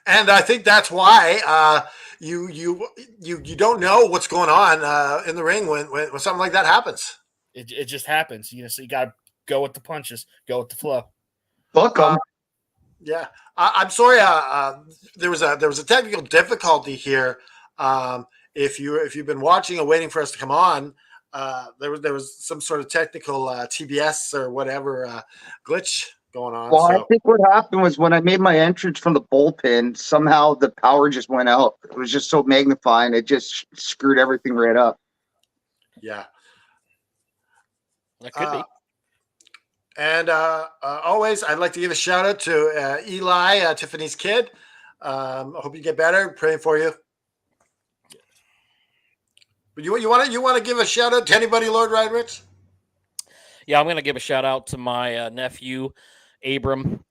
And I think that's why you don't know what's going on in the ring when something like that happens. It just happens, so you got to go with the punches, go with the flow. Fuck them. Yeah, I'm sorry. There was a technical difficulty here. If you've been watching and waiting for us to come on, there was some sort of technical TBS or whatever glitch going on. Well, I think what happened was when I made my entrance from the bullpen, somehow the power just went out. It was just so magnifying, it just screwed everything right up. Yeah, that could be. And always, I'd like to give a shout out to Eli, Tiffany's kid. I hope you get better. Praying for you. But you want to give a shout out to anybody, Lord Rydrich? Yeah, I'm going to give a shout out to my nephew, Abram.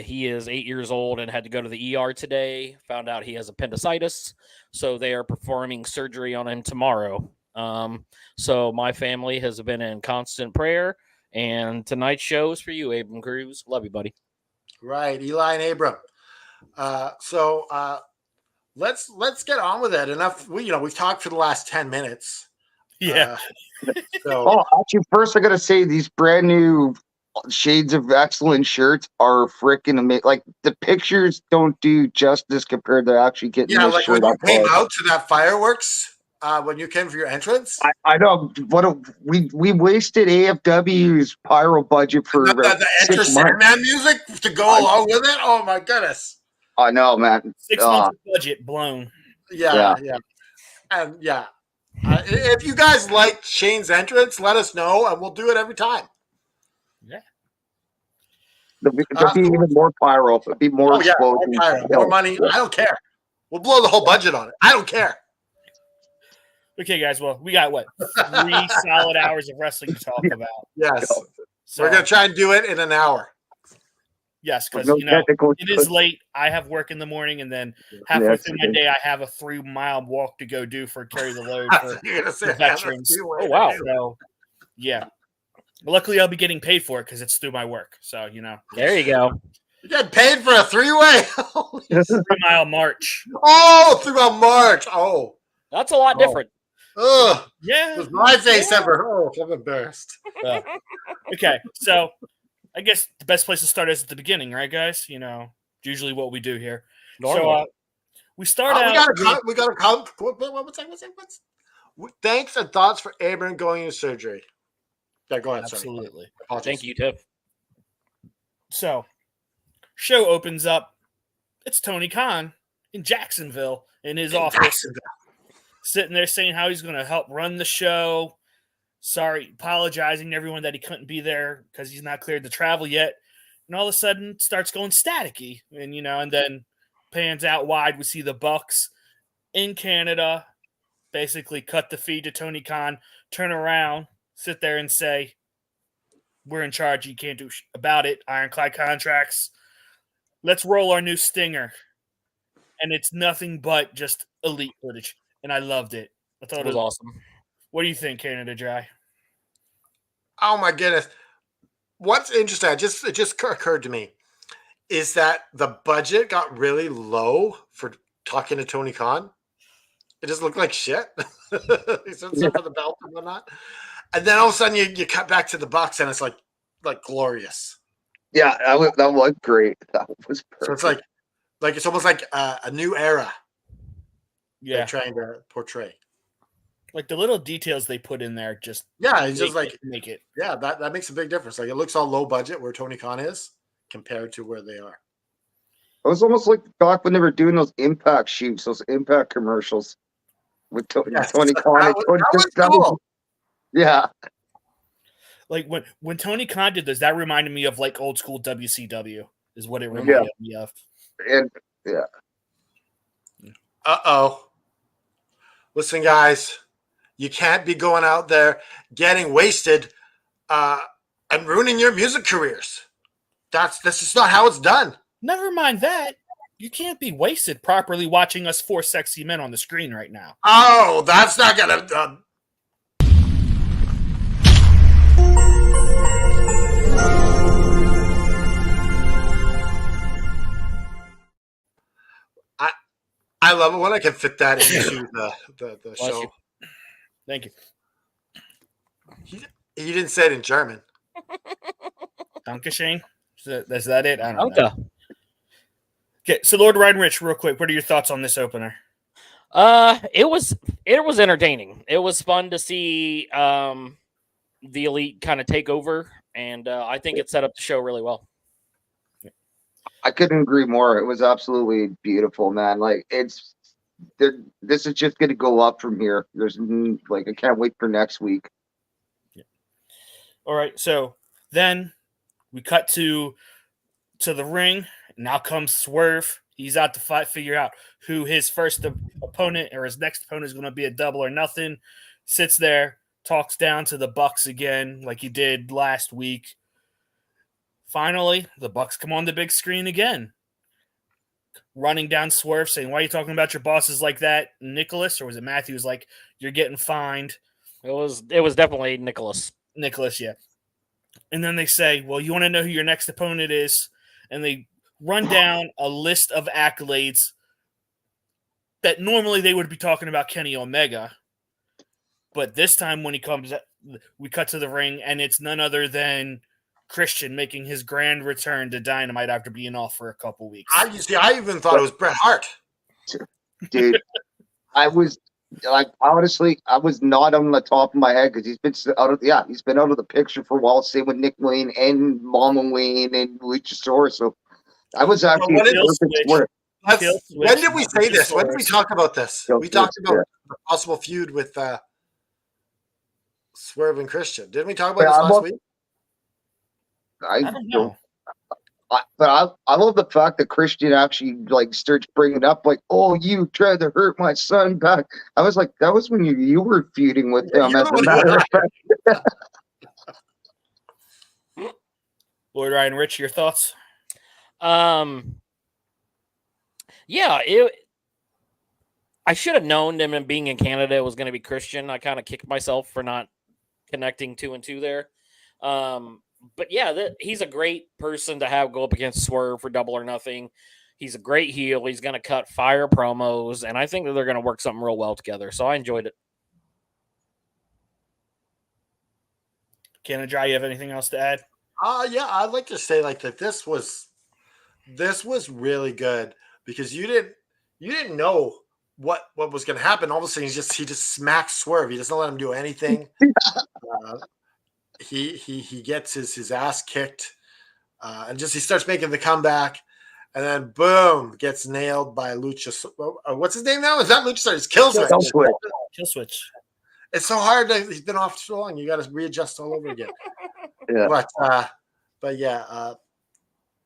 He is 8 years old and had to go to the ER today. Found out he has appendicitis, so they are performing surgery on him tomorrow. So my family has been in constant prayer. And tonight's show is for you, Abram Cruz. Love you, buddy. Right, Eli and Abram. So let's get on with it. Enough. We've talked for the last 10 minutes. Yeah. Actually, first I gotta say these brand new Shades of Excellence shirts are freaking amazing. Like the pictures don't do justice compared to actually getting. Yeah, like when you came out to that fireworks. When you came for your entrance, I know we wasted AFW's pyro budget for the Enter Sandman music to go along with it. Oh my goodness! I know, man. 6 months of budget blown. Yeah. And if you guys like Shane's entrance, let us know, and we'll do it every time. Yeah, there'll be even more pyro. There'll be more explosions. More money. I don't care. We'll blow the whole budget on it. I don't care. Okay, guys. Well, we got 3 solid hours of wrestling to talk about. Yes, so we're gonna try and do it in an hour. Yes, because it is late. I have work in the morning, and then halfway through my day, I have a 3-mile walk to go do for carry the load for the veterans. Oh wow! So, yeah. Luckily, I'll be getting paid for it because it's through my work. So There you go. You get paid for a 3-way. 3-mile march. Oh, 3-mile march. Oh, that's a lot different. Oh, yeah. It was my face ever. Oh, I'm embarrassed. Okay, so I guess the best place to start is at the beginning, right, guys? Usually what we do here. Normally. So we start out. We got to come. What's thanks and thoughts for Abram going into surgery. Yeah, go ahead. Absolutely. Thank you, Tiff. So, show opens up. It's Tony Khan in Jacksonville in his office. Sitting there saying how he's going to help run the show. Sorry, apologizing to everyone that he couldn't be there because he's not cleared to travel yet. And all of a sudden, starts going staticky. And, and then pans out wide. We see the Bucks in Canada basically cut the feed to Tony Khan, turn around, sit there and say, we're in charge. You can't do about it. Ironclad contracts. Let's roll our new stinger. And it's nothing but just elite footage. And I loved it. I thought it was awesome. What do you think, Canada Dry? Oh my goodness! What's interesting? It just occurred to me is that the budget got really low for talking to Tony Khan. It just looked like shit. He said something for the belt and whatnot, and then all of a sudden you cut back to the Bucks and it's like glorious. Yeah, that was great. That was perfect. So it's like it's almost like a new era. Yeah, they're trying to portray. Like the little details they put in there, just it's just like make it. Yeah, that makes a big difference. Like it looks all low budget where Tony Khan is compared to where they are. It was almost like back when they were doing those Impact shoots, those Impact commercials with Tony Khan. That was cool. Yeah. Like when Tony Khan did this, that reminded me of like old school WCW. Is what it reminded me of. And listen, guys. You can't be going out there getting wasted and ruining your music careers. That's just not how it's done. Never mind that. You can't be wasted properly watching us 4 sexy men on the screen right now. Oh, that's not going to... I love it when I can fit that into the Bless show. you. Thank you. He didn't say it in German. Dankeschön. Is that it? I don't know. Okay. Okay, so Lord Ryan Rich, real quick, what are your thoughts on this opener? It was entertaining. It was fun to see the Elite kind of take over, and I think it set up the show really well. I couldn't agree more. It was absolutely beautiful, man. Like this is just going to go up from here. I can't wait for next week. Yeah. All right, so then we cut to the ring. Now comes Swerve. He's out to figure out who his first opponent or his next opponent is going to be a double or nothing. Sits there, talks down to the Bucks again, like he did last week. Finally, the Bucks come on the big screen again, running down Swerve, saying, "Why are you talking about your bosses like that, Nicholas?" Or was it Matthew? Was like, "You're getting fined." It was definitely Nicholas. Nicholas, yeah. And then they say, "Well, you want to know who your next opponent is?" And they run down a list of accolades that normally they would be talking about Kenny Omega. But this time when he comes, we cut to the ring, and it's none other than Christian making his grand return to Dynamite after being off for a couple weeks. I even thought it was Bret Hart. Dude, honestly, I was not on the top of my head because he's been out of the picture for a while. Same with Nick Wayne and Mama Wayne and Luchasaurus. So I was actually When did we say this? When did we talk about this? We talked about the possible feud with Swerve and Christian. Didn't we talk about this last week? I don't know. But I love the fact that Christian actually starts bringing up oh, you tried to hurt my son back. I was like, that was when you were feuding with him. As a matter of fact. Lord Ryan Rich, your thoughts? Yeah, I should have known him, and being in Canada it was going to be Christian. I kind of kicked myself for not connecting 2 and 2 there. But yeah, he's a great person to have go up against Swerve for Double or Nothing. He's a great heel. He's going to cut fire promos, and I think that they're going to work something real well together. So I enjoyed it. Canada, you have anything else to add? Yeah, I'd like to say that this was really good because you didn't know what was going to happen. All of a sudden, he just smacks Swerve. He doesn't let him do anything. He gets his ass kicked, and he starts making the comeback, and then boom, gets nailed by Lucha. What's his name now? Is that Lucha? It's Killswitch. Killswitch. It's so hard. He's been off so long. You got to readjust all over again. Yeah. But yeah,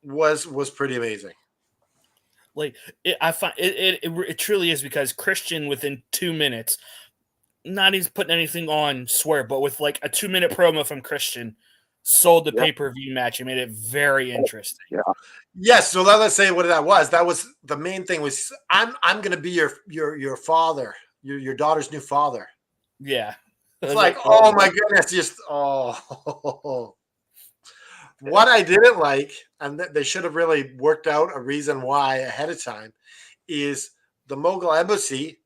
was pretty amazing. I find it truly is because Christian within 2 minutes. Not he's putting anything on Swerve, but with a 2-minute promo from Christian, sold the pay-per-view match and made it very interesting. Yeah. Yes. So let's say what that was. That was the main thing. Was I'm going to be your father, your daughter's new father. Yeah. It's oh my goodness, just What I didn't like, and they should have really worked out a reason why ahead of time, is the Mogul Embassy.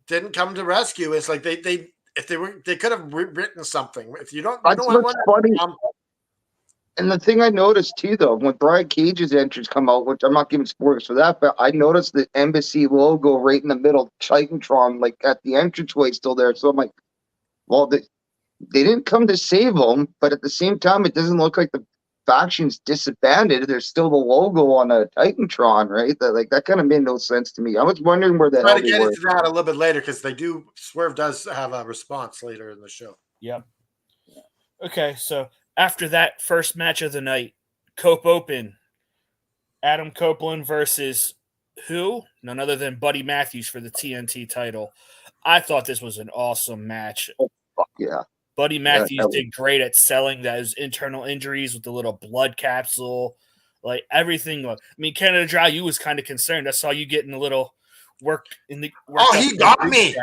Didn't come to rescue. It's like they could have written something. If you don't, that's what's funny. And the thing I noticed too, though, when Brian Cage's entrance come out, which I'm not giving spoilers for that, but I noticed the embassy logo right in the middle, Titantron, at the entranceway, still there. So I'm like, well, they didn't come to save them, but at the same time, it doesn't look like the faction's disbanded. There's still the logo on a Titantron, right? That kind of made no sense to me. I was wondering where that. Try to get into that a little bit later because Swerve does have a response later in the show. Yep. Okay, so after that first match of the night, Cope Open, Adam Copeland versus who? None other than Buddy Matthews for the TNT title. I thought this was an awesome match. Oh, fuck yeah. Buddy Matthews did great at selling those internal injuries with the little blood capsule, everything. I mean, Canada Dry, you was kind of concerned. I saw you getting a little work in the. He got me.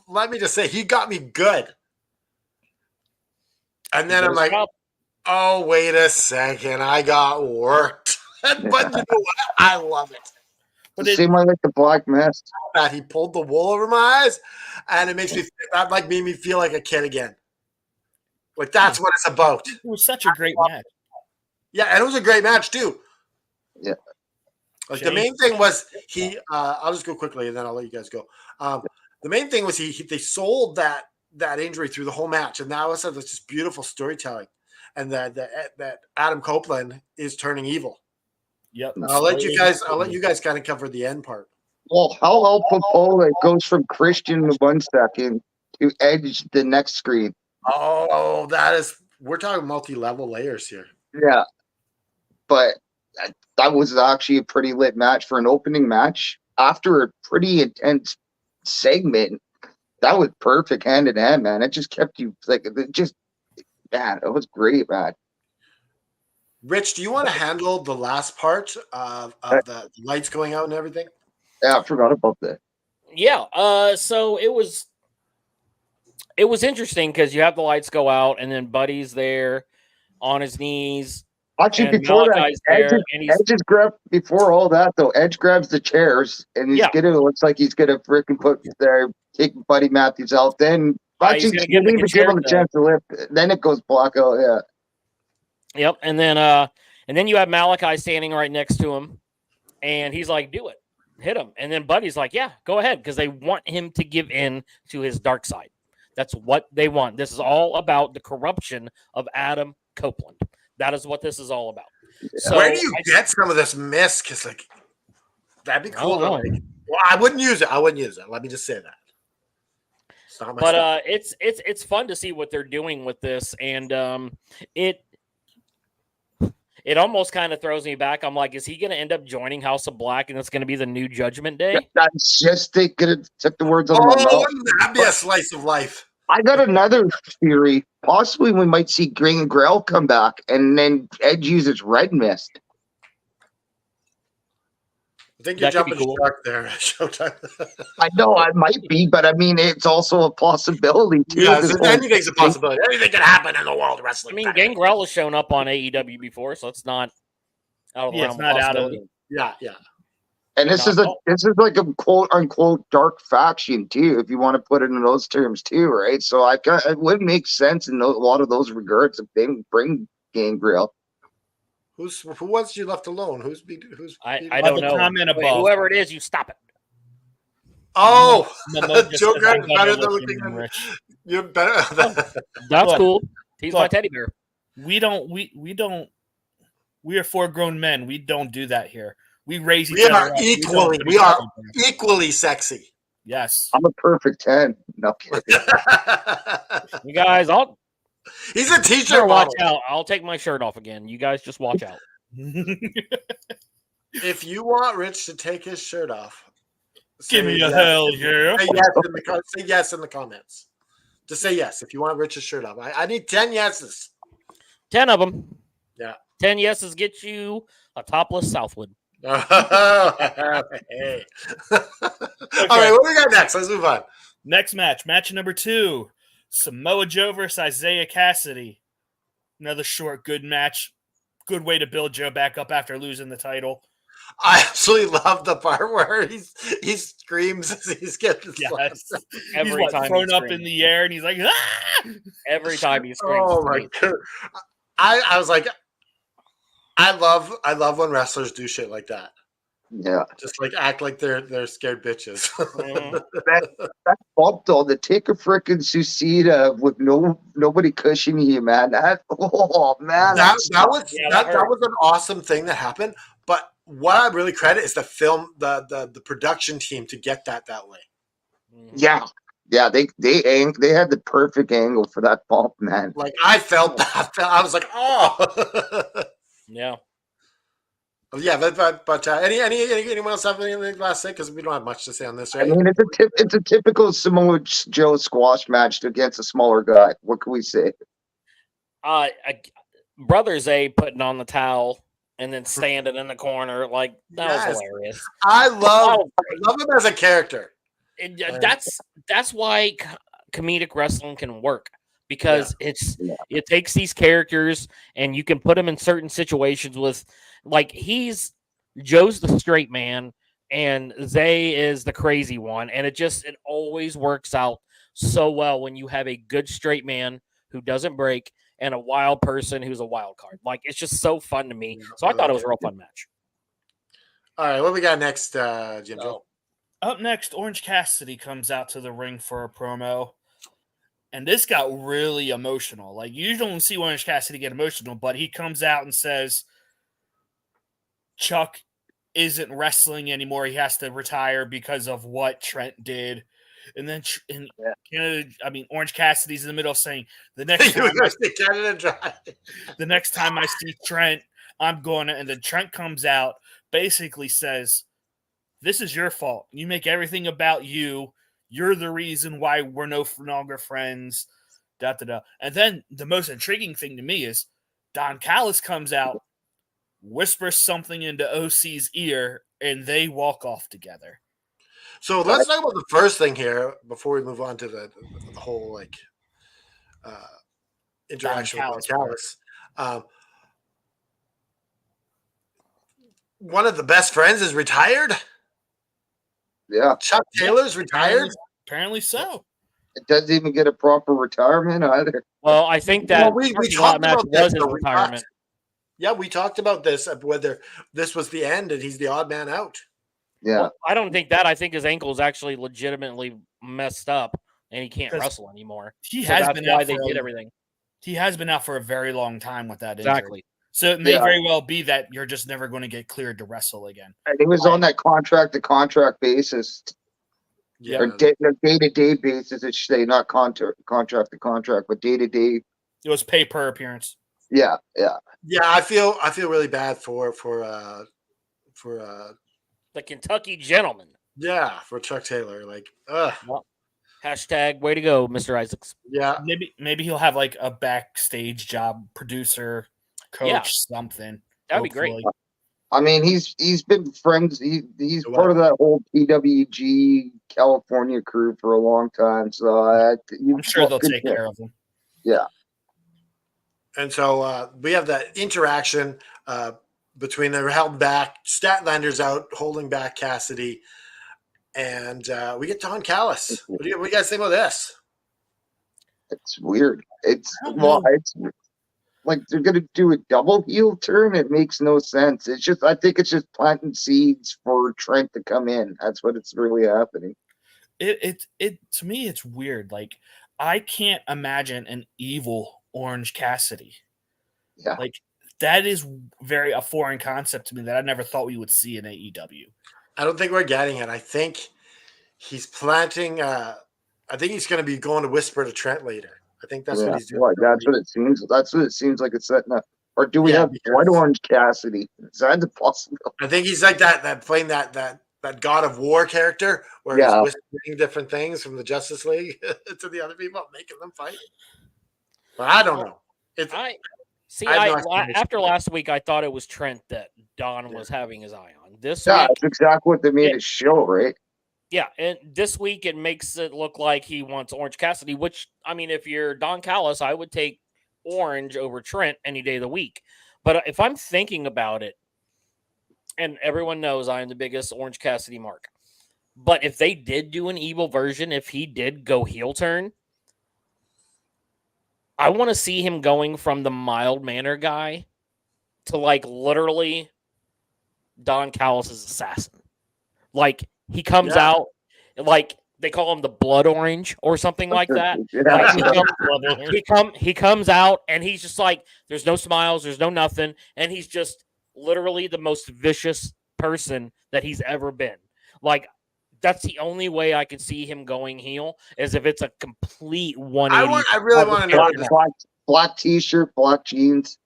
Let me just say, he got me good. And then I'm like, oh, wait a second, I got worked. But you know what? I love it. But the same way like the Black Mist. That he pulled the wool over my eyes, and it makes me that like made me feel like a kid again. Like that's what it's about. it was such a great match. Yeah, and it was a great match too. Yeah. Like the main thing was he. I'll just go quickly, and then I'll let you guys go. The main thing was they sold that injury through the whole match, and that was just beautiful storytelling, and that Adam Copeland is turning evil. Yep. I'll let you guys kind of cover the end part. Well, how Popola goes from Christian in 1 second to Edge the next screen. Oh, we're talking multi-level layers here. Yeah. But that was actually a pretty lit match for an opening match. After a pretty intense segment, that was perfect hand in hand, man. It just kept you like, man, it was great, man. Rich, do you want to handle the last part of the lights going out and everything? Yeah, I forgot about that. Yeah. So it was interesting because you have the lights go out, and then Buddy's there on his knees. Actually, and before Malachi's that, there, and he's Edge is before all that though. Edge grabs the chairs and he's looks like he's gonna freaking take Buddy Matthews out. Then actually, he's he gonna didn't even give him a chance to lift. Then it goes black out. Yeah. Yep, and then you have Malachi standing right next to him, and he's like, "Do it, hit him." And then Buddy's like, "Yeah, go ahead," because they want him to give in to his dark side. That's what they want. This is all about the corruption of Adam Copeland. That is what this is all about. Yeah. So where do you get some of this mist? Because like that'd be cool. Well, I wouldn't use it. Let me just say that. But it's fun to see what they're doing with this, and it almost kind of throws me back. I'm like, is he going to end up joining House of Black, and it's going to be the new Judgment Day? That's just they could have took the words out of my mouth. That'd be a slice of life. I got another theory. Possibly we might see Gangrel come back, and then Edge uses Red Mist. I think you're jumping shark there, Showtime. I know I might be, but I mean it's also a possibility too. Yeah, anything's a possibility. Anything can happen in the world of wrestling. I mean, Gangrel has shown up on AEW before, so it's not out of the realm of possibility. Yeah. And this is like a quote unquote dark faction too, if you want to put it in those terms too, right? So it would make sense in a lot of those regards if they bring Gangrel. Who wants you left alone? I don't know. Comment above. Whoever it is, you stop it. Oh, Joe Grant's better than looking at Rich. You're better. That's cool. He's my teddy bear. We are 4 grown men. We don't do that here. We raise each other up. We are equally sexy. Yes. I'm a perfect 10. No kidding. You guys, he's a t-shirt watch out. I'll take my shirt off again. You guys just watch out. If you want Rich to take his shirt off, give me a hell yeah. Say yes in the comments. Just say yes if you want Rich's shirt off. I need 10 yeses. 10 of them. Yeah. 10 yeses get you a topless Southwood. Hey. Okay. All right, what do we got next? Let's move on. Next match number 2. Samoa Joe versus Isaiah Cassidy. Another short, good match. Good way to build Joe back up after losing the title. I absolutely love the part where he screams as he's getting slapped. Every time thrown up in the air and he's like, ah! Every time he screams. Oh my God. I was like, I love when wrestlers do shit like that. Yeah, just like act like they're scared bitches. that bump though, to take a freaking Suicida with nobody cushioning you, man. That was an awesome thing that happened. But what I really credit is the film, the production team to get that way. Yeah, they had the perfect angle for that bump, man. Like I felt that. I was like, oh, yeah. Yeah, but anyone else have anything last say? Because we don't have much to say on this, right? I mean, it's a typical Samoa Joe squash match against a smaller guy. What can we say? Brothers putting on the towel and then standing in the corner, like that was hilarious. I love him as a character. That's why comedic wrestling can work. Because it takes these characters and you can put them in certain situations with, like, Joe's the straight man and Zay is the crazy one, and it always works out so well when you have a good straight man who doesn't break and a wild person who's a wild card. Like, it's just so fun to me. So I thought it was a real fun match. All right, what we got next, Jim Joe? Up next, Orange Cassidy comes out to the ring for a promo. And this got really emotional. Like, you don't see Orange Cassidy get emotional, but he comes out and says Chuck isn't wrestling anymore. He has to retire because of what Trent did. And then, Orange Cassidy's in the middle saying, the next time I see Trent, I'm going to. And then Trent comes out, basically says, this is your fault. You make everything about you. You're the reason why we're no longer friends. Da, da, da. And then the most intriguing thing to me is Don Callis comes out, whispers something into OC's ear, and they walk off together. So let's talk about the first thing here before we move on to the whole interaction with Don Callis. One of the best friends is retired. Yeah. Chuck Taylor's retired? Apparently so. It doesn't even get a proper retirement either. Well, I think that we talked about was his retirement. Yeah, we talked about this, whether this was the end and he's the odd man out. Yeah. Well, I don't think that. I think his ankle is actually legitimately messed up and he can't wrestle anymore. He has been out they did everything. He has been out for a very long time with that injury. Exactly. So it may very well be that you're just never going to get cleared to wrestle again. And he was on that contract-to-contract basis. Yeah. Or day-to-day basis, it should say, not contract-to-contract, but day-to-day. It was pay per appearance. Yeah. Yeah, I feel really bad for the Kentucky gentleman. Yeah, for Chuck Taylor. Like, well, hashtag way to go, Mr. Isaacs. Yeah. Maybe he'll have like a backstage job, producer, coach, something. That'd be great. I mean, he's been friends. He's part of that whole PWG California crew for a long time. So I'm sure they'll take care of him. Yeah. And so we have that interaction between they're held back. Statlander's out holding back Cassidy. And we get Don Callis. What do you guys think about this? It's weird. It's like they're gonna do a double heel turn. It makes no sense. I think it's just planting seeds for Trent to come in. That's what it's really happening. It to me it's weird. Like, I can't imagine an evil Orange Cassidy. Yeah. Like, that is a foreign concept to me that I never thought we would see in AEW. I don't think we're getting it. I think he's planting. I think he's going to be going to whisper to Trent later. I think that's what he's doing. That's what it seems. That's what it seems like it's setting up. Or do we have White Orange Cassidy? Is that the possibility? I think he's like that playing that God of War character where he's whispering different things from the Justice League to the other people, making them fight. But I don't know. After last week, I thought it was Trent that Don was having his eye on. This week, that's exactly what they made it show, right? Yeah, and this week it makes it look like he wants Orange Cassidy, which, I mean, if you're Don Callis, I would take Orange over Trent any day of the week. But if I'm thinking about it, and everyone knows I am the biggest Orange Cassidy mark, but if they did do an evil version, if he did go heel turn, I want to see him going from the mild manner guy to like literally Don Callis' assassin. Like, he comes out, like, they call him the Blood Orange or something like that. Like, he comes out, and he's just like, there's no smiles, there's no nothing, and he's just literally the most vicious person that he's ever been. Like, that's the only way I can see him going heel, is if it's a complete 180. I really want to know. Black t-shirt, black jeans.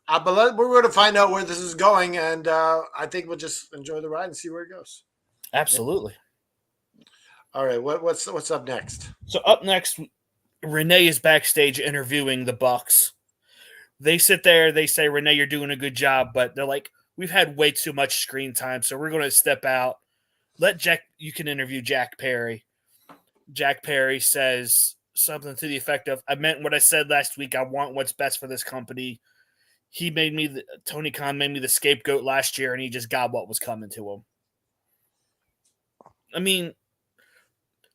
But we're going to find out where this is going, and I think we'll just enjoy the ride and see where it goes. Absolutely. All right, what's up next? So up next, Renee is backstage interviewing the Bucks. They sit there, they say, Renee, you're doing a good job, but they're like, we've had way too much screen time, so we're going to step out. You can interview Jack Perry. Jack Perry says something to the effect of, I meant what I said last week. I want what's best for this company. Tony Khan made me the scapegoat last year, and he just got what was coming to him. I mean,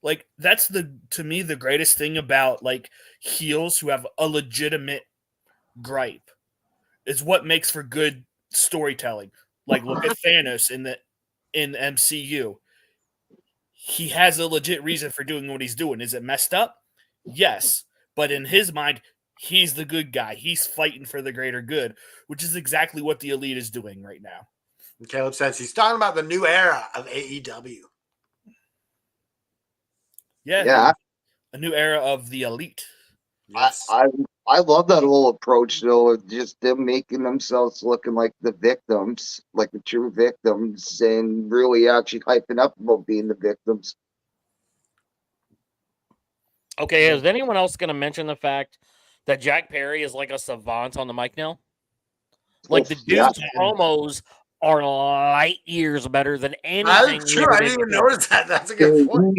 like, that's to me the greatest thing about like heels who have a legitimate gripe is what makes for good storytelling. Like, look at Thanos in MCU. He has a legit reason for doing what he's doing. Is it messed up? Yes. But in his mind, he's the good guy. He's fighting for the greater good, which is exactly what the Elite is doing right now. And Caleb says he's talking about the new era of AEW. Yeah. A new era of the Elite. Yes. I love that whole approach, though, of just them making themselves looking like the victims, like the true victims, and really actually hyping up about being the victims. Okay, is anyone else going to mention the fact that Jack Perry is like a savant on the mic now? Like, the dude's promos are light years better than anything. That's true. I didn't even notice that. That's a good point.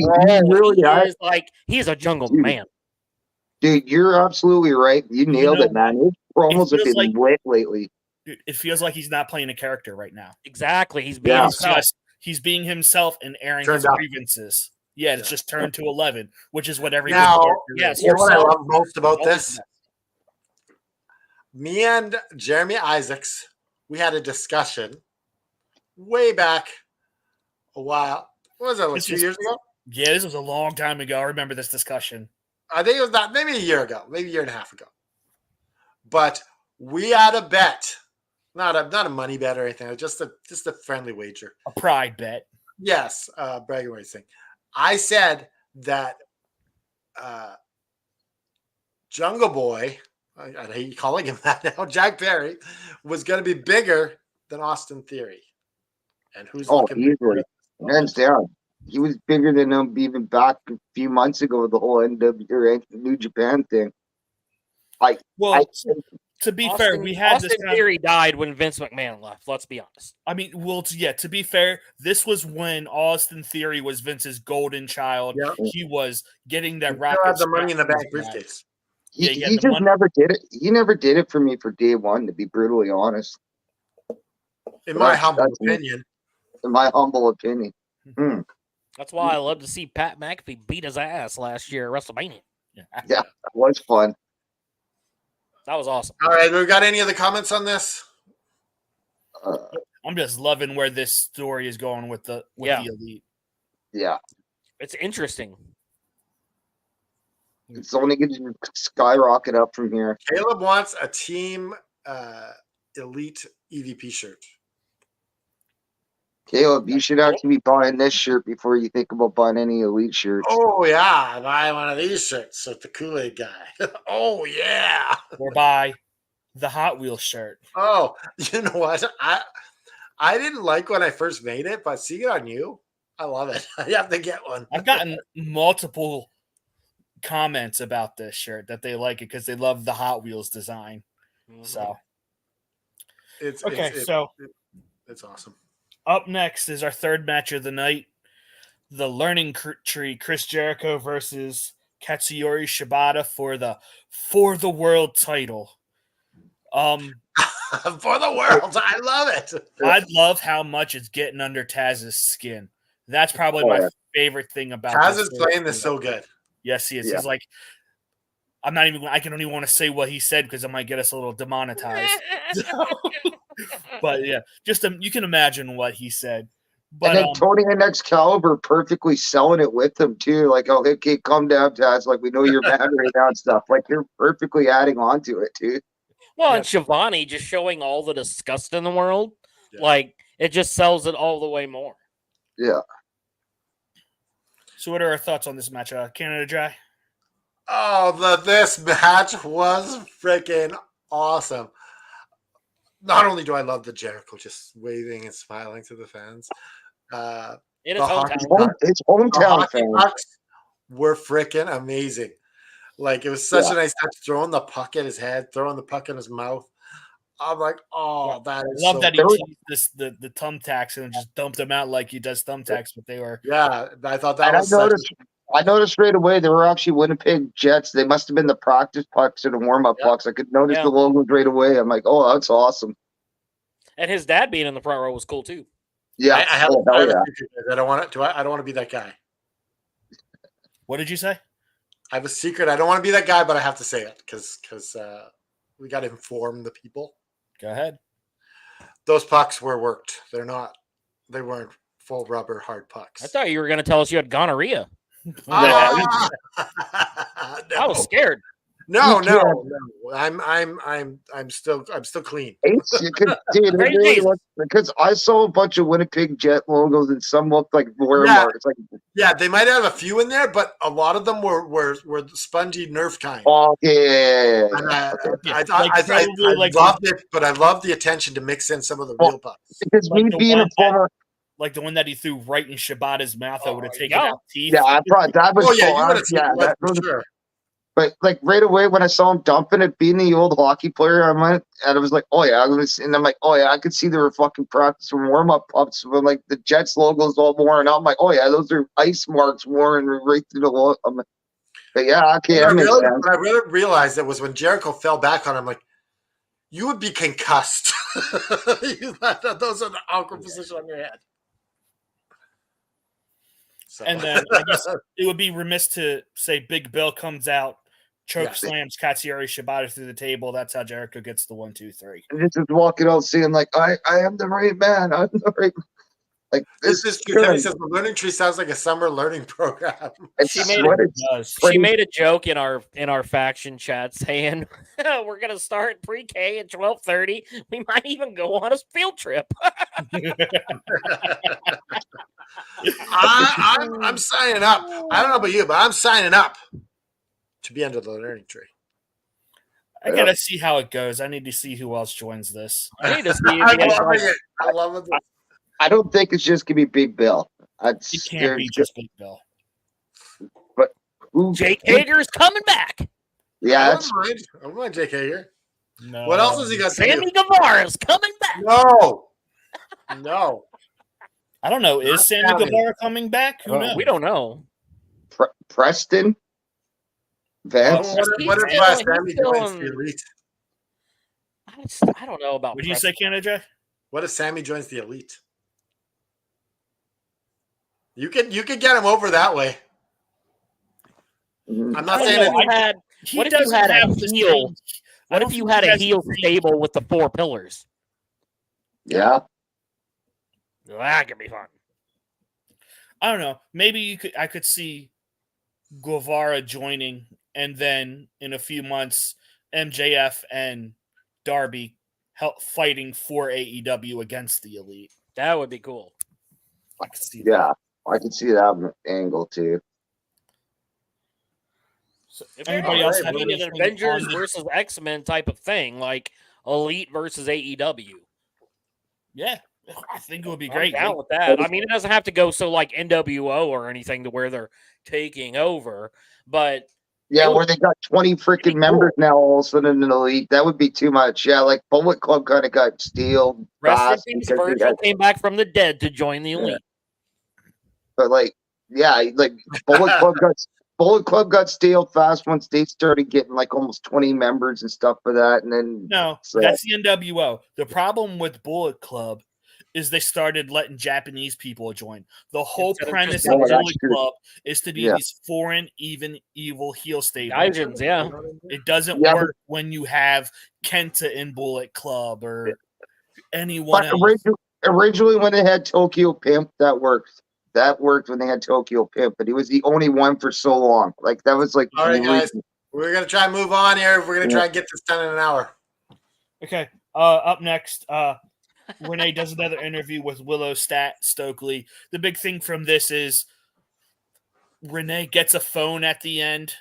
He's a jungle Dude. man. Dude, you're absolutely right. You nailed it, man. His promos have been lit lately. It feels like he's not playing a character right now. Exactly. He's being himself. He's being himself and airing his grievances. Yeah, it's just turned to 11, which is what every now. Yes, you know what I love most about this? Me and Jeremy Isaacs, we had a discussion way back a while. What was that, like 2 years ago? Yeah, this was a long time ago. I remember this discussion. I think it was not maybe a year ago, maybe a year and a half ago. But we had a bet, not a money bet or anything, just a friendly wager, a pride bet. Yes, bragging rights thing. I said that Jungle Boy, I hate calling him that now, Jack Perry, was going to be bigger than Austin Theory. And who's looking easily, hands down. He was bigger than him even back a few months ago with the whole New Japan thing. To be fair, we had Austin Theory died when Vince McMahon left. Let's be honest. I mean, to be fair, this was when Austin Theory was Vince's golden child. Yep. He was getting that rocket. Had the money in the bank briefcase. He just never did it. He never did it for me for day one, to be brutally honest. In my humble opinion. That's why I love to see Pat McAfee beat his ass last year at WrestleMania. Yeah, that was fun. That was awesome. All right, we got any other comments on this? I'm just loving where this story is going with the Elite. Yeah, it's interesting. It's only going to skyrocket up from here. Caleb wants a Team Elite EVP shirt. Caleb, you should actually be buying this shirt before you think about buying any Elite shirts. Oh, yeah. Buy one of these shirts with the Kool-Aid guy. Oh, yeah. Or buy the Hot Wheels shirt. Oh, you know what? I didn't like when I first made it, but seeing it on you, I love it. I have to get one. I've gotten multiple comments about this shirt that they like it because they love the Hot Wheels design. Mm-hmm. So it's awesome. Up next is our third match of the night. The Learning Tree, Chris Jericho versus Katsuyori Shibata for the world title. For the world. I love it. I love how much it's getting under Taz's skin. That's probably my favorite thing about Taz is playing this so good. Yes, he is. Yeah. He's like, I don't even want to say what he said because it might get us a little demonetized. But yeah, you can imagine what he said. But, and then Tony and Excalibur perfectly selling it with him too. Like, oh, okay, calm down, Taz. Like, we know you're mad right now and stuff. Like, they're perfectly adding on to it too. Well, and Shivani just showing all the disgust in the world. Yeah. Like, it just sells it all the way more. Yeah. So what are our thoughts on this match? Canada Dry? Oh, this match was freaking awesome. Not only do I love the Jericho just waving and smiling to the fans, his hometown fans were freaking amazing. Like, it was such a nice touch, throwing the puck at his head, throwing the puck in his mouth. I'm like, that is I love that he teased the thumbtacks and just dumped them out like he does thumbtacks, but they were. Yeah, I thought that was I noticed right away they were actually Winnipeg Jets. They must have been the practice pucks or the warm-up pucks. I could notice the logos right away. I'm like, oh, that's awesome. And his dad being in the front row was cool too. Yeah. I have, Oh, I hell have yeah. a secret. I don't want to. I don't want to be that guy. What did you say? I have a secret. I don't want to be that guy, but I have to say it because we got to inform the people. Go ahead. Those pucks were worked. They weren't full rubber hard pucks. I thought you were going to tell us you had gonorrhea. Ah! I was scared. No. Yeah. I'm still clean. Ace, you could see it Praise really Jesus. because I saw a bunch of Winnipeg Jet logos and some looked like blur Yeah. marks. Like, Yeah, they might have a few in there, but a lot of them were the spongy Nerf kind. oh yeah. And Okay. I Like loved it, but I loved the attention to mix in some of the real pucks. Because Like me the being a one former, like the one that he threw right in Shibata's mouth that would have taken yeah. out teeth. yeah, I thought that was Oh yeah, cool. you would have seen Yeah, that for sure. but like right away when I saw him dumping it, being the old hockey player, I went and I was like, oh yeah, and I'm like, oh yeah, I could see they were fucking practicing warm up pups with like the Jets logos all worn out. I'm like, oh yeah, those are ice marks worn right through the logo. I'm like, but yeah, okay, that makes sense. What I really realized that was when Jericho fell back on him, like, you would be concussed. Those are the awkward position on your head. So. And then I guess it would be remiss to say Big Bill comes out, choke slams Katsuyori Shibata through the table. That's how Jericho gets the 1, 2, 3. And just walking out saying like, I am the right man. I'm the right. Like this is true. He says the learning tree sounds like a summer learning program. She made a joke in our faction chat saying we're gonna start pre-K at 12:30. We might even go on a field trip. I'm signing up. I don't know about you, but I'm signing up to be under the learning tree. I gotta see how it goes. I need to see who else joins this. I need to see. I love it. I don't think it's just gonna be Big Bill. It can't be just Big Bill. But who? Jake Hager's coming back. Yeah, I don't mind Jake Hager. No. What else has he got? Sammy Guevara's coming back. No. I don't know. Is Sammy Guevara coming back? Who knows? We don't know. Preston. Vance. What if Sammy joins the elite? I don't know about. What did you say, Canada? What if Sammy joins the elite? You could get him over that way. I'm not saying what if you had a heel? What if you had a heel stable with the 4 pillars? Yeah. That could be fun. I don't know. Maybe I could see Guevara joining, and then in a few months, MJF and Darby fighting for AEW against the elite. That would be cool. I could see that. I could see that angle too. So if anybody else have an Avengers versus X-Men type of thing, like Elite versus AEW. Yeah, I think it would be great. I'm down with that. I mean, it doesn't have to go so like NWO or anything to where they're taking over, but yeah, where they got 20 freaking members now all of a sudden in the elite. That would be too much. Yeah, like Bullet Club kind of got steeled. Rest in peace, Virgil came back from the dead to join the elite. But like, yeah, like Bullet Club got stale fast once they started getting like almost 20 members and stuff for that. And then that's the NWO. The problem with Bullet Club is they started letting Japanese people join. The whole premise of Bullet Club is to be these foreign, even evil heel stables. It doesn't work when you have Kenta in Bullet Club or anyone else. Originally, when they had Tokyo Pimp, that worked. That worked when they had Tokyo Pimp, but he was the only one for so long. Like that was like. All right, guys, we're gonna try and move on here. We're gonna try and get this done in an hour. Okay. Up next, Renee does another interview with Willow, Stokely. The big thing from this is Renee gets a phone at the end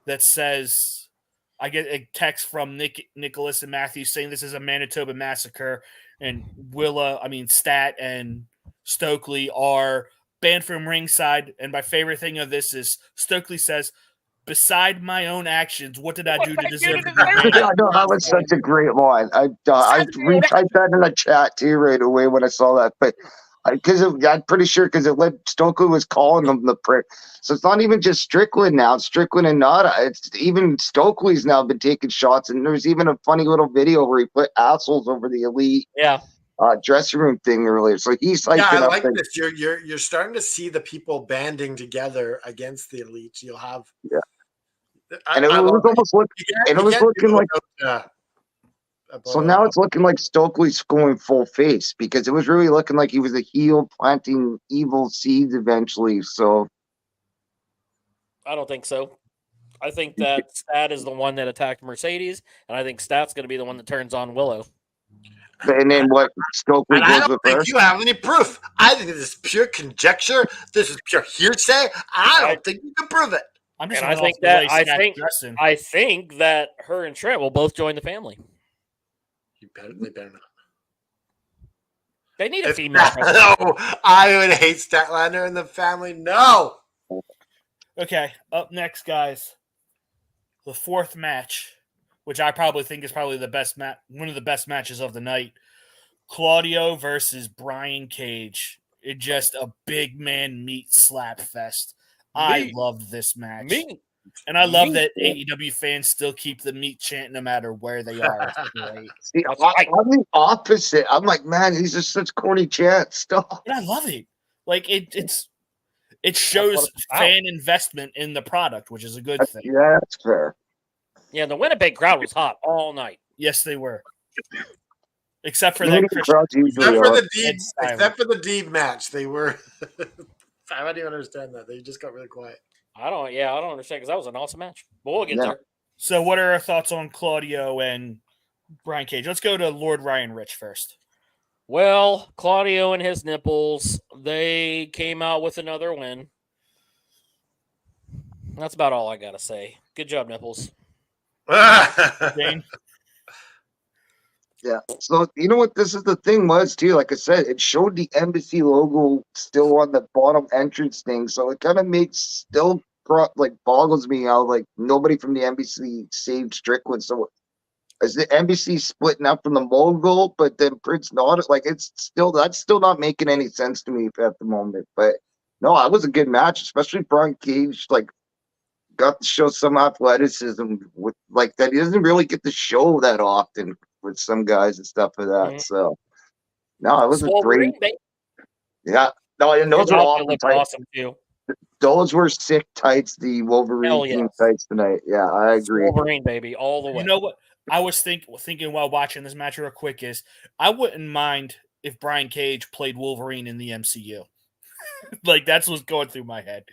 that says, I get a text from Nicholas and Matthew saying this is a Manitoba Massacre, and Stat and Stokely are banned from ringside. And my favorite thing of this is Stokely says, beside my own actions, what did I do to deserve to be banned? Yeah, no, that was such a great line. I retyped that in the chat too right away when I saw that. But because I'm pretty sure because it led Stokely was calling them the prick. So it's not even just Strickland now. It's Strickland and Nada. It's even Stokely's now been taking shots. And there's even a funny little video where he put assholes over the elite. Yeah. dressing room thing earlier. So he's hyping I up. like this. You're starting to see the people banding together against the elites. You'll have, Yeah. And it I was love almost looking like. So now it's looking like Stokely's going full face because it was really looking like he was a heel planting evil seeds eventually. So I don't think so. I think that Stat is the one that attacked Mercedes, and I think Stat's going to be the one that turns on Willow. and then what Stokely and I goes don't with think her. you have any proof. I think this is pure conjecture. This is pure hearsay. I don't think you can prove it. I'm just And I going think off the way that Stat's dressing. I think that her and Trent will both join the family. They better not. They need a female. No, I would hate Statlander and the family. No. Okay, up next, guys. The fourth match, which I probably think is probably the best one of the best matches of the night. Claudio versus Brian Cage. It's just a big man meat slap fest. I loved this match. And I love that AEW fans still keep the meat chant no matter where they are. See, I'm the opposite. I'm like, man, these are such corny chants. Stop. And I love it. Like it shows fan investment in the product, which is a good thing. Yeah, that's fair. Yeah, the Winnipeg crowd was hot all night. Yes, they were. Except for Except for the Deeb match, they were. I don't even understand that. They just got really quiet. I don't understand because that was an awesome match. But we'll get there. So, what are our thoughts on Claudio and Brian Cage? Let's go to Lord Ryan Rich first. Well, Claudio and his nipples, they came out with another win. That's about all I got to say. Good job, nipples. Dane? Yeah. So, you know what this is the thing was, too? Like I said, it showed the embassy logo still on the bottom entrance thing. So, it kind of makes boggles me out. Like, nobody from the embassy saved Strickland. So, is the embassy splitting up from the mogul, but then Prince not? Like, that's still not making any sense to me at the moment. But no, it was a good match, especially Brian Cage. Like, got to show some athleticism with like that. He doesn't really get to show that often with some guys and stuff like that. Mm-hmm. So, no, it was a great. Yeah, no, and those were awesome too. Those were sick tights. The Wolverine tights tonight. Yeah, I agree. Wolverine baby, all the way. You know what? I was thinking while watching this match real quick is I wouldn't mind if Brian Cage played Wolverine in the MCU. Like that's what's going through my head.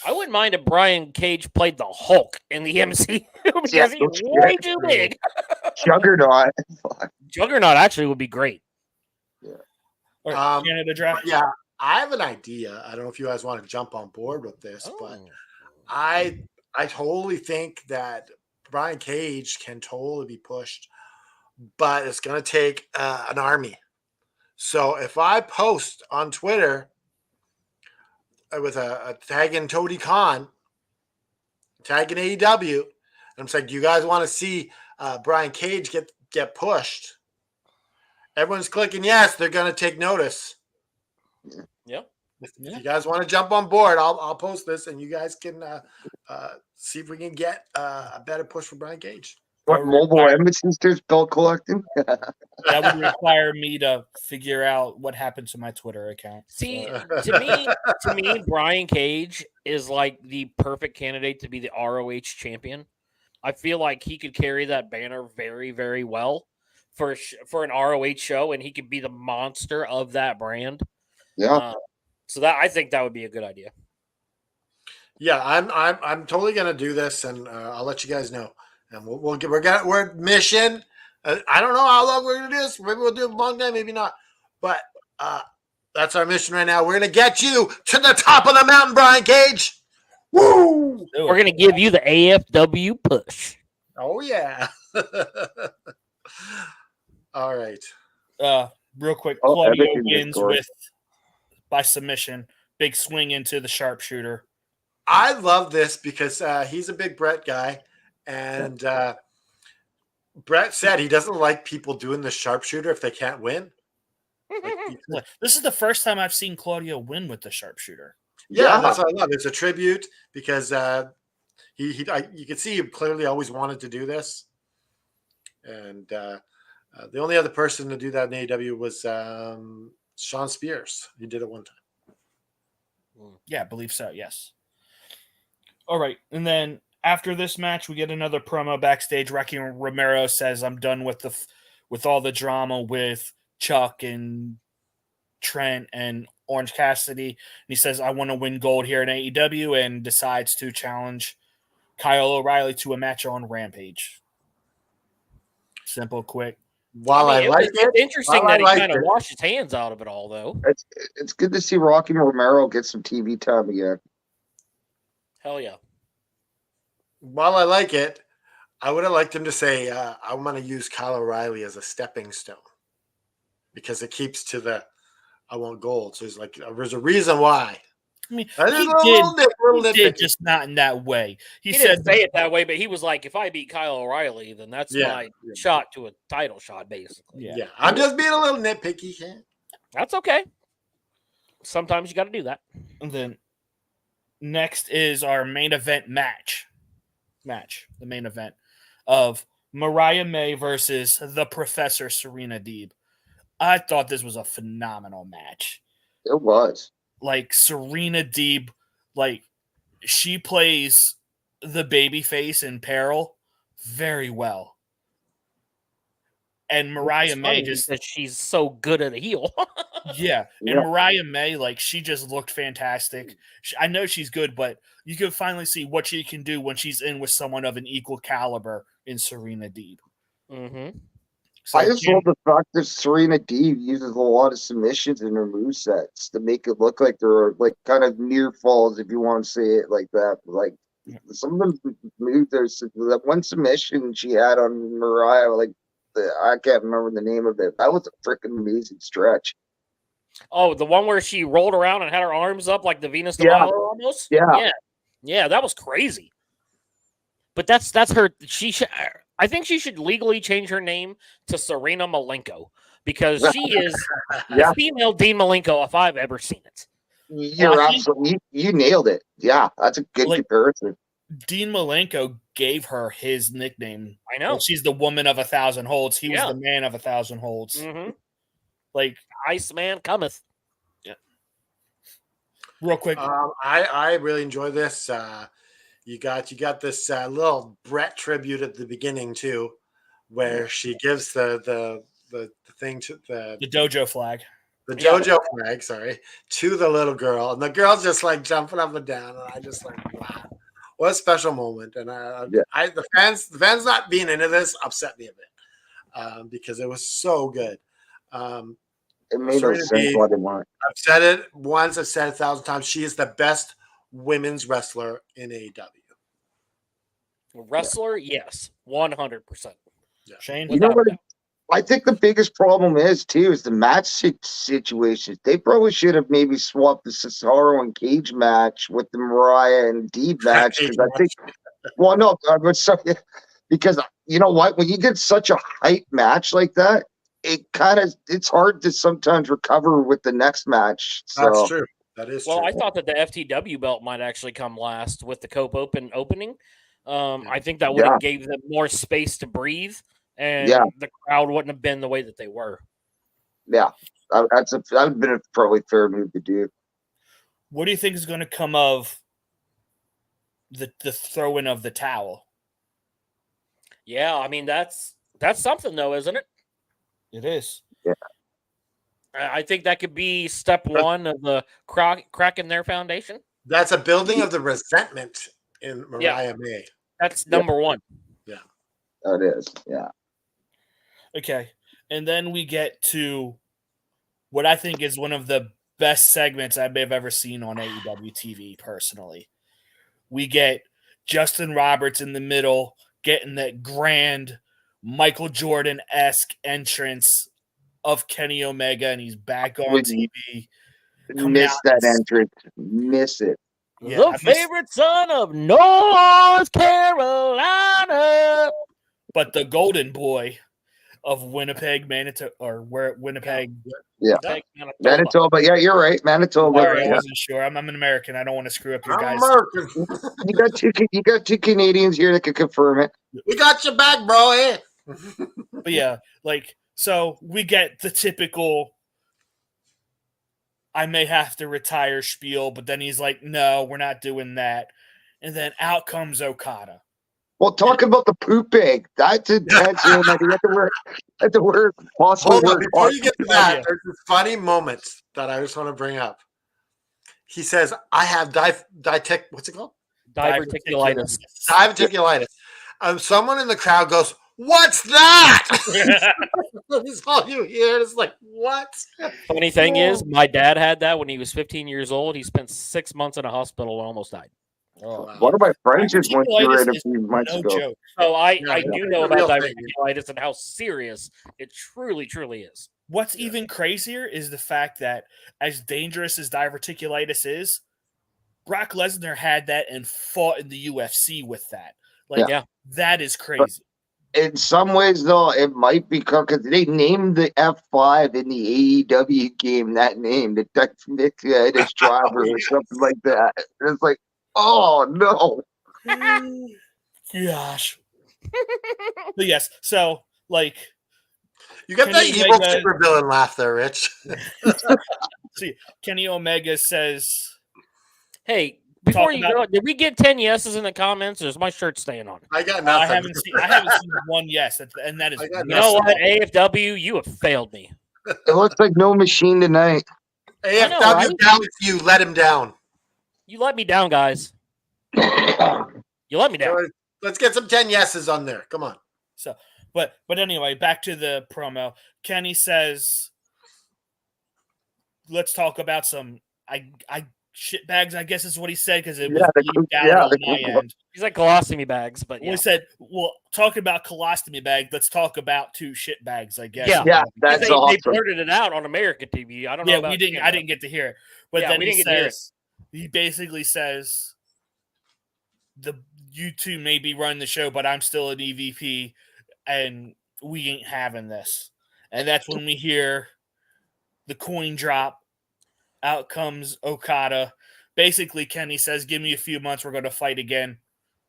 I wouldn't mind if Brian Cage played the Hulk in the MCU because he's way too big. Juggernaut. Juggernaut actually would be great. Yeah. Right, Canada draft. Yeah, I have an idea. I don't know if you guys want to jump on board with this, but I totally think that Brian Cage can totally be pushed, but it's going to take an army. So if I post on Twitter with a tagging Tony Khan, tagging AEW, and I'm saying, do you guys want to see Brian Cage get pushed? Everyone's clicking yes. They're going to take notice. Yep. If you guys want to jump on board, I'll post this, and you guys can see if we can get a better push for Brian Cage. What mobile embassies there's bill collecting? That would require me to figure out what happened to my Twitter account. See, to me, Brian Cage is like the perfect candidate to be the ROH champion. I feel like he could carry that banner very, very well for an ROH show, and he could be the monster of that brand. Yeah. So that I think that would be a good idea. Yeah, I'm totally gonna do this, and I'll let you guys know. And we're at mission. I don't know how long we're gonna do this. Maybe we'll do a long day, maybe not. But that's our mission right now. We're gonna get you to the top of the mountain, Brian Cage. Woo! We're gonna give you the AFW push. Oh yeah. All right. Real quick, Claudio wins by submission. Big swing into the sharpshooter. I love this because he's a big Brett guy. And Brett said he doesn't like people doing the sharpshooter if they can't win. This is the first time I've seen Claudio win with the sharpshooter. Yeah, that's what I love. It's a tribute because you can see he clearly always wanted to do this. And The only other person to do that in AEW was Sean Spears. He did it one time. Yeah, I believe so. Yes. All right, and then after this match, we get another promo backstage. Rocky Romero says, "I'm done with all the drama with Chuck and Trent and Orange Cassidy." And he says, "I want to win gold here in AEW," and decides to challenge Kyle O'Reilly to a match on Rampage. Simple, quick. While I like it's interesting that he kind of it, washed his hands out of it all, though. It's good to see Rocky Romero get some TV time again. Hell yeah. While I like it, I would have liked him to say, I'm going to use Kyle O'Reilly as a stepping stone because it keeps to the I want gold. So he's like, there's a reason why. I mean, he did just not in that way. He said didn't say it that way, but he was like, if I beat Kyle O'Reilly, then that's my shot to a title shot, basically. Yeah. I'm just being a little nitpicky. That's okay. Sometimes you got to do that. And then next is our main event match. The main event of Mariah May versus the Professor Serena Deeb. I thought this was a phenomenal match. It was. Like Serena Deeb, like she plays the babyface in Peril very well. And Mariah May just that she's so good at a heel. yeah. And Mariah May, like she just looked fantastic. I know she's good, but you can finally see what she can do when she's in with someone of an equal caliber in Serena Deeb. Mm-hmm. So, I just love the fact that Serena Deeb uses a lot of submissions in her movesets to make it look like they're like kind of near falls, if you want to say it like that. Like some of them moves, there's that one submission she had on Mariah, like I can't remember the name of it. That was a freaking amazing stretch. Oh, the one where she rolled around and had her arms up like the Venus de Milo almost? Yeah, that was crazy. But that's her. I think she should legally change her name to Serena Malenko because she is the female Dean Malenko if I've ever seen it. You're absolutely you nailed it. Yeah, that's a good comparison. Dean Malenko gave her his nickname. I know. Well, she's the woman of 1,000 holds. He was the man of 1,000 holds. Mm-hmm. Like Iceman cometh. Yeah. Real quick. I really enjoy this. You got this little Brett tribute at the beginning too, where she gives the thing to the dojo flag. The dojo flag, sorry, to the little girl, and the girl's just like jumping up and down, and I just like, wow, what a special moment. And the fans not being into this upset me a bit because it was so good. It made no sense what they want. I've said it once, I've said it 1,000 times. She is the best women's wrestler in AEW. Wrestler, yes, 100%. Yeah. Shane, you know what? I think the biggest problem is the match situations. They probably should have maybe swapped the Cesaro and Cage match with the Mariah and Deeb match because I think. Well, no, because you know what? When you get such a hype match like that, it's hard to sometimes recover with the next match. So. That's true. That is true. Well, I thought that the FTW belt might actually come last with the Cope Open opening. I think that would have gave them more space to breathe, and the crowd wouldn't have been the way that they were. Yeah, that would have been a probably fair move to do. What do you think is going to come of the throw-in of the towel? Yeah, I mean that's something though, isn't it? It is. Yeah. I think that could be step one of the cracking their foundation. That's a building of the resentment in Mariah May. That's number one. Yeah. That is. Yeah. Okay. And then we get to what I think is one of the best segments I may have ever seen on AEW TV personally. We get Justin Roberts in the middle getting that grand Michael Jordan-esque entrance of Kenny Omega, and he's back on TV. Miss that entrance. Miss it. Yeah, the favorite son of North Carolina. But the golden boy of Winnipeg, Manitoba, or where Winnipeg. Yeah. Manitoba. Yeah, you're right. Manitoba. I wasn't sure. I'm an American. I don't want to screw up your guys. American. You got two Canadians here that can confirm it. We got your back, bro. But yeah, like So we get the typical I may have to retire spiel, but then he's like, no, we're not doing that. And then out comes Okada. Well, talk about the poop bag. That's intense, man. Like, you have to wear possibly Hold on, wear before you get to that, yeah. there's this funny moment that I just want to bring up. He says, I have what's it called? Diverticulitis. Diverticulitis. Someone in the crowd goes, "What's that?" That's all you hear. It's like, what? Funny thing is, my dad had that when he was 15 years old. He spent 6 months in a hospital and almost died. Oh, wow. One of my friends just went through it a Diverticulitis few months no ago. joke. So I Yeah, do it's know a about real thing. diverticulitis and how serious it truly, truly is. What's even crazier is the fact that as dangerous as diverticulitis is, Brock Lesnar had that and fought in the UFC with that. Like, Yeah. that is crazy. In some ways, though, it might be because they named the F5 in the AEW game that name, the diverticulitis driver or something like that. And it's like, oh no. Gosh. But yes, so like You got that Kenny evil Omega- supervillain laugh there, Rich. see, Kenny Omega says, Hey, before Talk you about- go, did we get 10 yeses in the comments, or is my shirt staying on? I got I nothing. haven't seen one yes, and that is I got You know nothing. what, AFW, you have failed me. It looks like no machine tonight. AFW know, right? down with you. Let him down. You let me down, guys. You let me down. Let's get some 10 yeses on there. Come on. So, but anyway, back to the promo. Kenny says, "Let's talk about some I shit bags." I guess is what he said because it was leaked out on my end. He's like colostomy bags, but yeah. We said, "Well, talk about colostomy bag. Let's talk about two shit bags." I guess. Yeah. Yeah, that's they awesome. blurted it out on American TV. I don't know. Yeah, about we didn't. Canada. I didn't get to hear it, but Yeah, then we he didn't get to hear it. says, he basically says, you two maybe run the show, but I'm still an EVP, and we ain't having this. And that's when we hear the coin drop. Out comes Okada. Basically, Kenny says, "Give me a few months. We're going to fight again."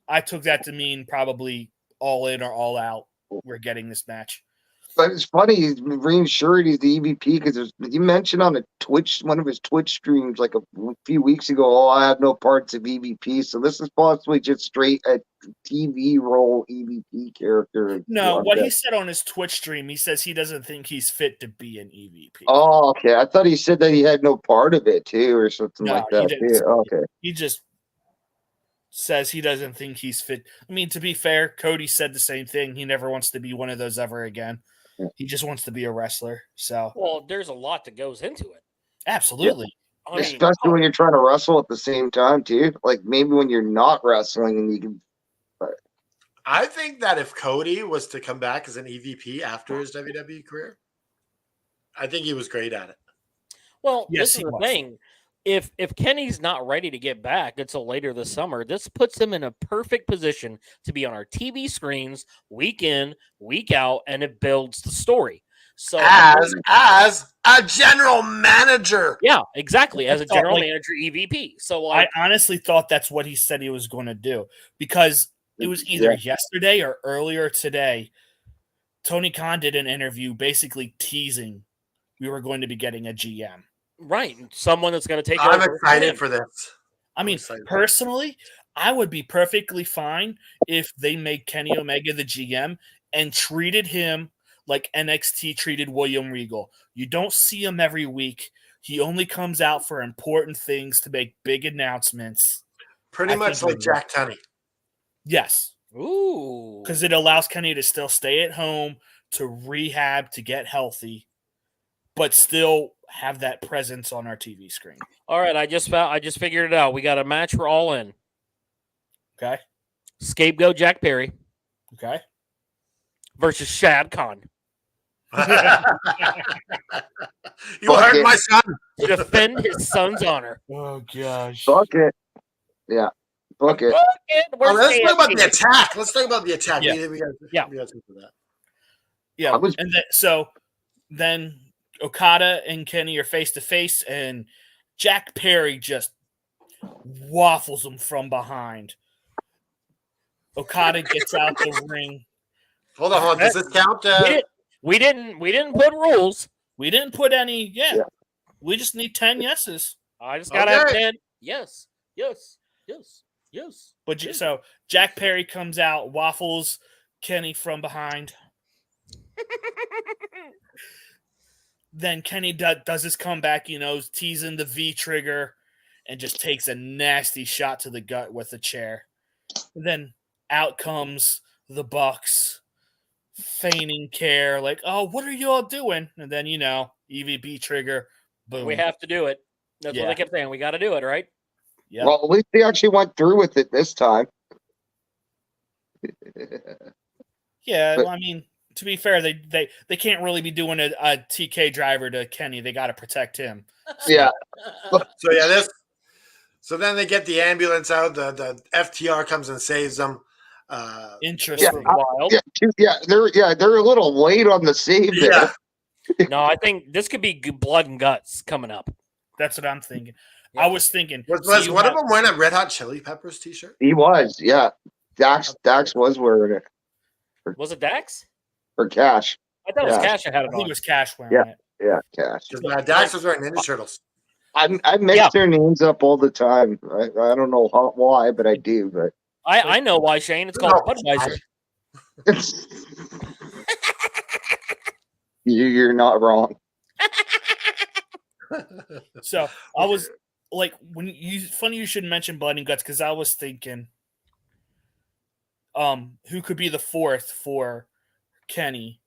I took that to mean probably all in or all out. We're getting this match. But it's funny, he's reassured he's the EVP because you mentioned on one of his Twitch streams like a few weeks ago, oh, I have no parts of EVP. So this is possibly just straight a TV role EVP character. No, what he said on his Twitch stream, he says he doesn't think he's fit to be an EVP. Oh, okay. I thought he said that he had no part of it too, or something No, like he that. didn't Too. say Okay. He just says he doesn't think he's fit. I mean, to be fair, Cody said the same thing. He never wants to be one of those ever again. Yeah. He just wants to be a wrestler. So, Well, there's a lot that goes into it. absolutely. I mean, Especially when you're trying to wrestle at the same time too. Like maybe when you're not wrestling and you can. I think that if Cody was to come back as an EVP after his WWE career, I think he was great at it. well, Yes, this is he the was. thing. If Kenny's not ready to get back until later this summer, this puts him in a perfect position to be on our TV screens week in, week out, and it builds the story. So As a general manager. yeah, exactly. As a thought, general like- manager EVP. So I honestly thought that's what he said he was going to do because it was either yesterday or earlier today. Tony Khan did an interview basically teasing we were going to be getting a GM. right, someone that's going to take I'm over. excited for this. I mean, personally, I would be perfectly fine if they made Kenny Omega the GM and treated him like NXT treated William Regal. You don't see him every week. He only comes out for important things to make big announcements. Pretty I much think like Jack Tunney. Yes, Ooh. because it allows Kenny to still stay at home, to rehab, to get healthy, but still have that presence on our TV screen. All right, I just figured it out. We got a match for All In. Okay? Scapegoat Jack Perry Okay? versus Shad Khan You hurt my son. to defend his son's honor. Oh, gosh. Fuck it. Yeah. Fuck it. Let's talk about the attack. Let's talk about the attack. Yeah. We got Yeah. to for that. Yeah, I was- and then Okada and Kenny are face to face, and Jack Perry just waffles him from behind. Okada gets out the ring. Hold on. Does this count? We didn't put rules. We didn't put any. Yeah. Yeah. We just need 10 yeses. I just gotta have Okay. 10. Yes. But so Jack Perry comes out, waffles Kenny from behind. Then Kenny does his comeback, teasing the V trigger and just takes a nasty shot to the gut with a chair. And then out comes the Bucks, feigning care, like, oh, what are you all doing? And then, EVP trigger, boom. We have to do it. That's what they kept saying. We got to do it, right? Yep. Well, at least they actually went through with it this time. Yeah, But- well, I mean, to be fair, they can't really be doing a TK driver to Kenny. They got to protect him. Yeah. So yeah, So then they get the ambulance out. The FTR comes and saves them. Interesting. Wild. They're a little late on the save there. Yeah. No, I think this could be blood and guts coming up. That's what I'm thinking. Yeah. I was thinking. Was so one of them wearing a Red Hot Chili Peppers t-shirt? He was, yeah. Dax was wearing it Was it Dax? for Cash. I thought it was Yeah. Cash that had I it think on. it was Cash wearing Yeah. it. Yeah, Cash. Dax was wearing Ninja Turtles. I mix their names up all the time. I don't know why, but I do. But I know why, Shane. It's called Budweiser. you're not wrong. So I was like, funny you should mention blood and guts, because I was thinking, who could be the fourth for Kenny?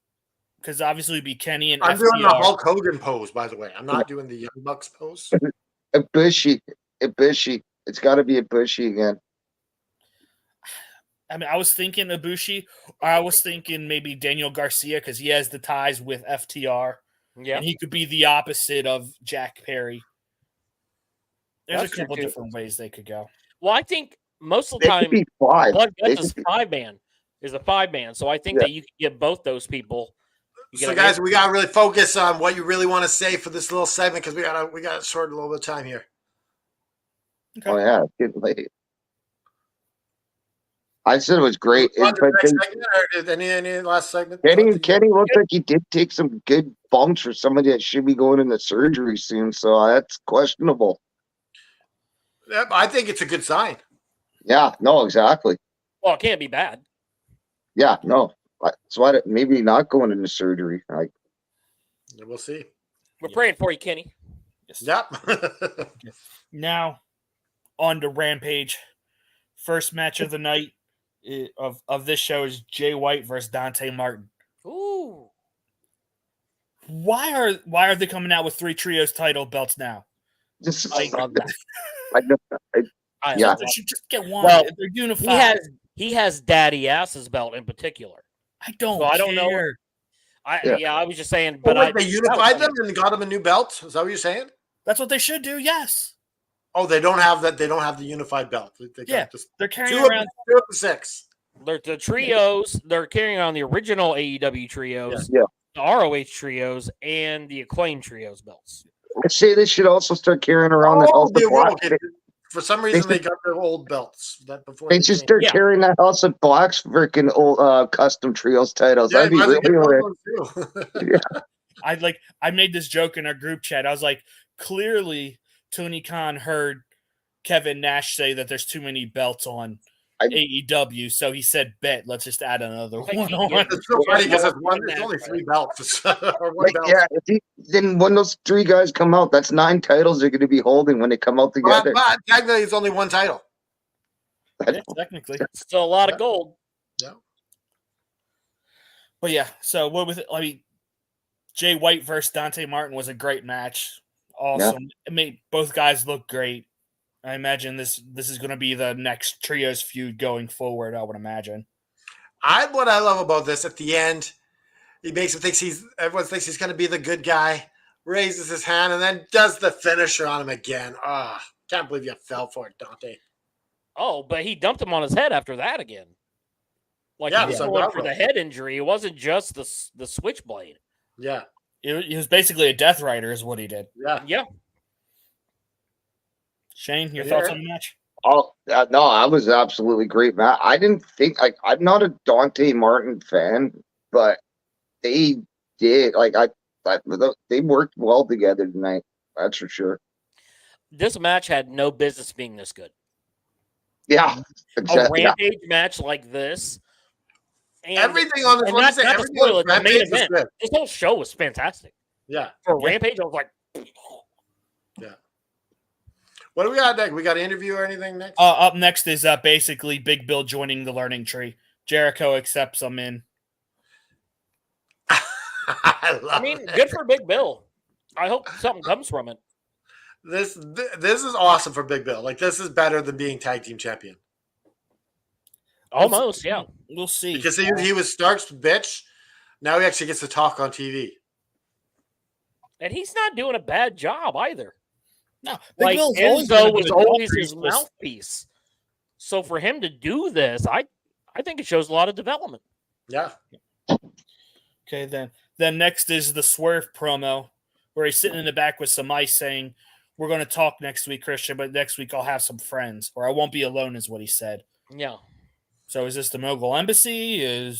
Because obviously it'd be Kenny and I'm FTR. doing the Hulk Hogan pose, by the way. I'm not doing the Young Bucks pose. Ibushi. It's got to be Ibushi again. I mean, I was thinking Ibushi, or I was thinking maybe Daniel Garcia, because he has the ties with FTR. Yeah. And he could be the opposite of Jack Perry. There's That's a couple true, too. different ways they could go. Well, I think most of They the could time, be five. Blood They Guts could is be- 5-man. Is a 5-man. So I think that you can get both those people. You So get guys, we gotta really focus on what you really want to say for this little segment, because we gotta short a little bit of time here. Okay. Oh yeah, it's getting late. I said it was great. On to the But next segment, or did any last segment? Kenny looked like he did take some good bumps for somebody that should be going into surgery soon. So that's questionable. Yep, I think it's a good sign. Yeah, no, exactly. Well, it can't be bad. Yeah, no. That's why maybe not going into surgery. We'll see. We're praying for you, Kenny. Yep. Now, on to Rampage. First match of the night of this show is Jay White versus Dante Martin. Ooh. Why are they coming out with 3 trios title belts now? Just I love that. Yeah. They should just get one. Well, They're unified. He has Daddy Ass's belt in particular. I don't. So I don't know. care. I was just saying, But but they unified them and got them a new belt. Is that what you're saying? That's what they should do. Yes. Oh, they don't have that. They don't have the unified belt. They got Yeah, just they're carrying two around. of the 6. They're the trios. They're carrying on the original AEW trios, Yeah. the ROH trios, and the Acclaim trios belts. I say they should also start carrying around the House of Black. Okay. For some reason, they got their old belts that before They should changed. start carrying the House of Black's freaking old custom trios titles. Yeah, That'd be might as well really get one weird. of those too. I made this joke in our group chat. I was like, clearly Tony Khan heard Kevin Nash say that there's too many belts on AEW, so he said, "Bet, let's just add another one." It's so funny because there's only 3 belts. Or one belt. Yeah, then when those 3 guys come out, that's 9 titles they're going to be holding when they come out together. But technically, it's only 1 title. Yeah, technically. Still a lot of gold. Yeah. But yeah, so what with it? I mean, Jay White versus Dante Martin was a great match. Awesome. It made both guys look great. I imagine this is going to be the next trios feud going forward. I would imagine. What I love about this at the end, he makes him think everyone thinks he's going to be the good guy, raises his hand, and then does the finisher on him again. Can't believe you fell for it, Dante. Oh, but he dumped him on his head after that again. Like Yeah, he was so going that for the was- head injury. It wasn't just the switchblade. Yeah, It was basically a Death Rider, is what he did. yeah. Yeah. Shane, your Yeah. thoughts on the match? Oh no, I was absolutely great, Matt. I didn't think I'm not a Dante Martin fan, but they did. They worked well together tonight. That's for sure. This match had no business being this good. Yeah, A exactly. Rampage match like this. And, Everything on this, and let me not, say, not to everything spoil on it, the main Rampage was event. good. This whole show was fantastic. Yeah. For Rampage, I was like, What do we got next? We got an interview or anything next? Up next is basically Big Bill joining the Learning Tree. Jericho accepts him in. I mean, it. good for Big Bill. I hope something comes from it. This is awesome for Big Bill. Like, this is better than being tag team champion. Almost, yeah. We'll see. Because he was Stark's bitch. Now he actually gets to talk on TV. And he's not doing a bad job either. No, Big like Bill's Enzo was always his mouthpiece. So for him to do this, I think it shows a lot of development. Yeah. Okay, then next is the Swerve promo where he's sitting in the back with some ice saying, "We're going to talk next week, Christian, but next week I'll have some friends, or I won't be alone," is what he said. Yeah. So is this the Mogul Embassy?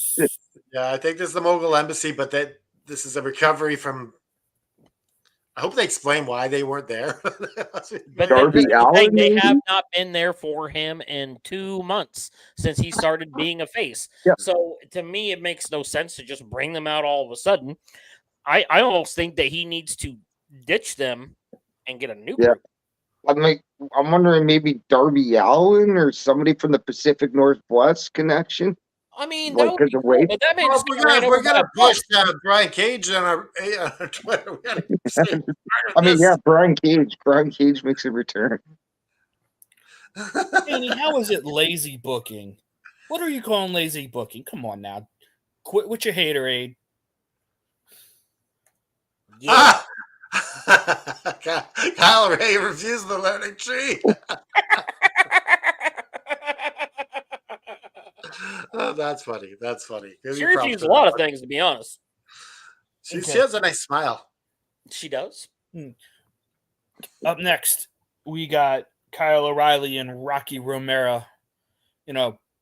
Yeah, I think this is the Mogul Embassy, but this is a recovery from. I hope they explain why they weren't there. But Darby Allin, they maybe? have not been there for him in 2 months since he started being a face. Yeah. So to me, it makes no sense to just bring them out all of a sudden. I almost think that he needs to ditch them and get a new group. I'm wondering maybe Darby Allin or somebody from the Pacific Northwest connection. I mean, Like, that would be the cool, way- but that man just got ran over we're by gonna a bus. push Brian Cage on our Twitter. We gotta say, I mean, yeah, Brian Cage. Brian Cage makes a return. Danny, how is it lazy booking? What are you calling lazy booking? Come on now. Quit with your haterade. Yeah. Kyle Ray refused the learning tree. Oh, that's funny. That's funny. She refused a lot of things, to be honest. She has a nice smile. She does. Up next, we got Kyle O'Reilly and Rocky Romero.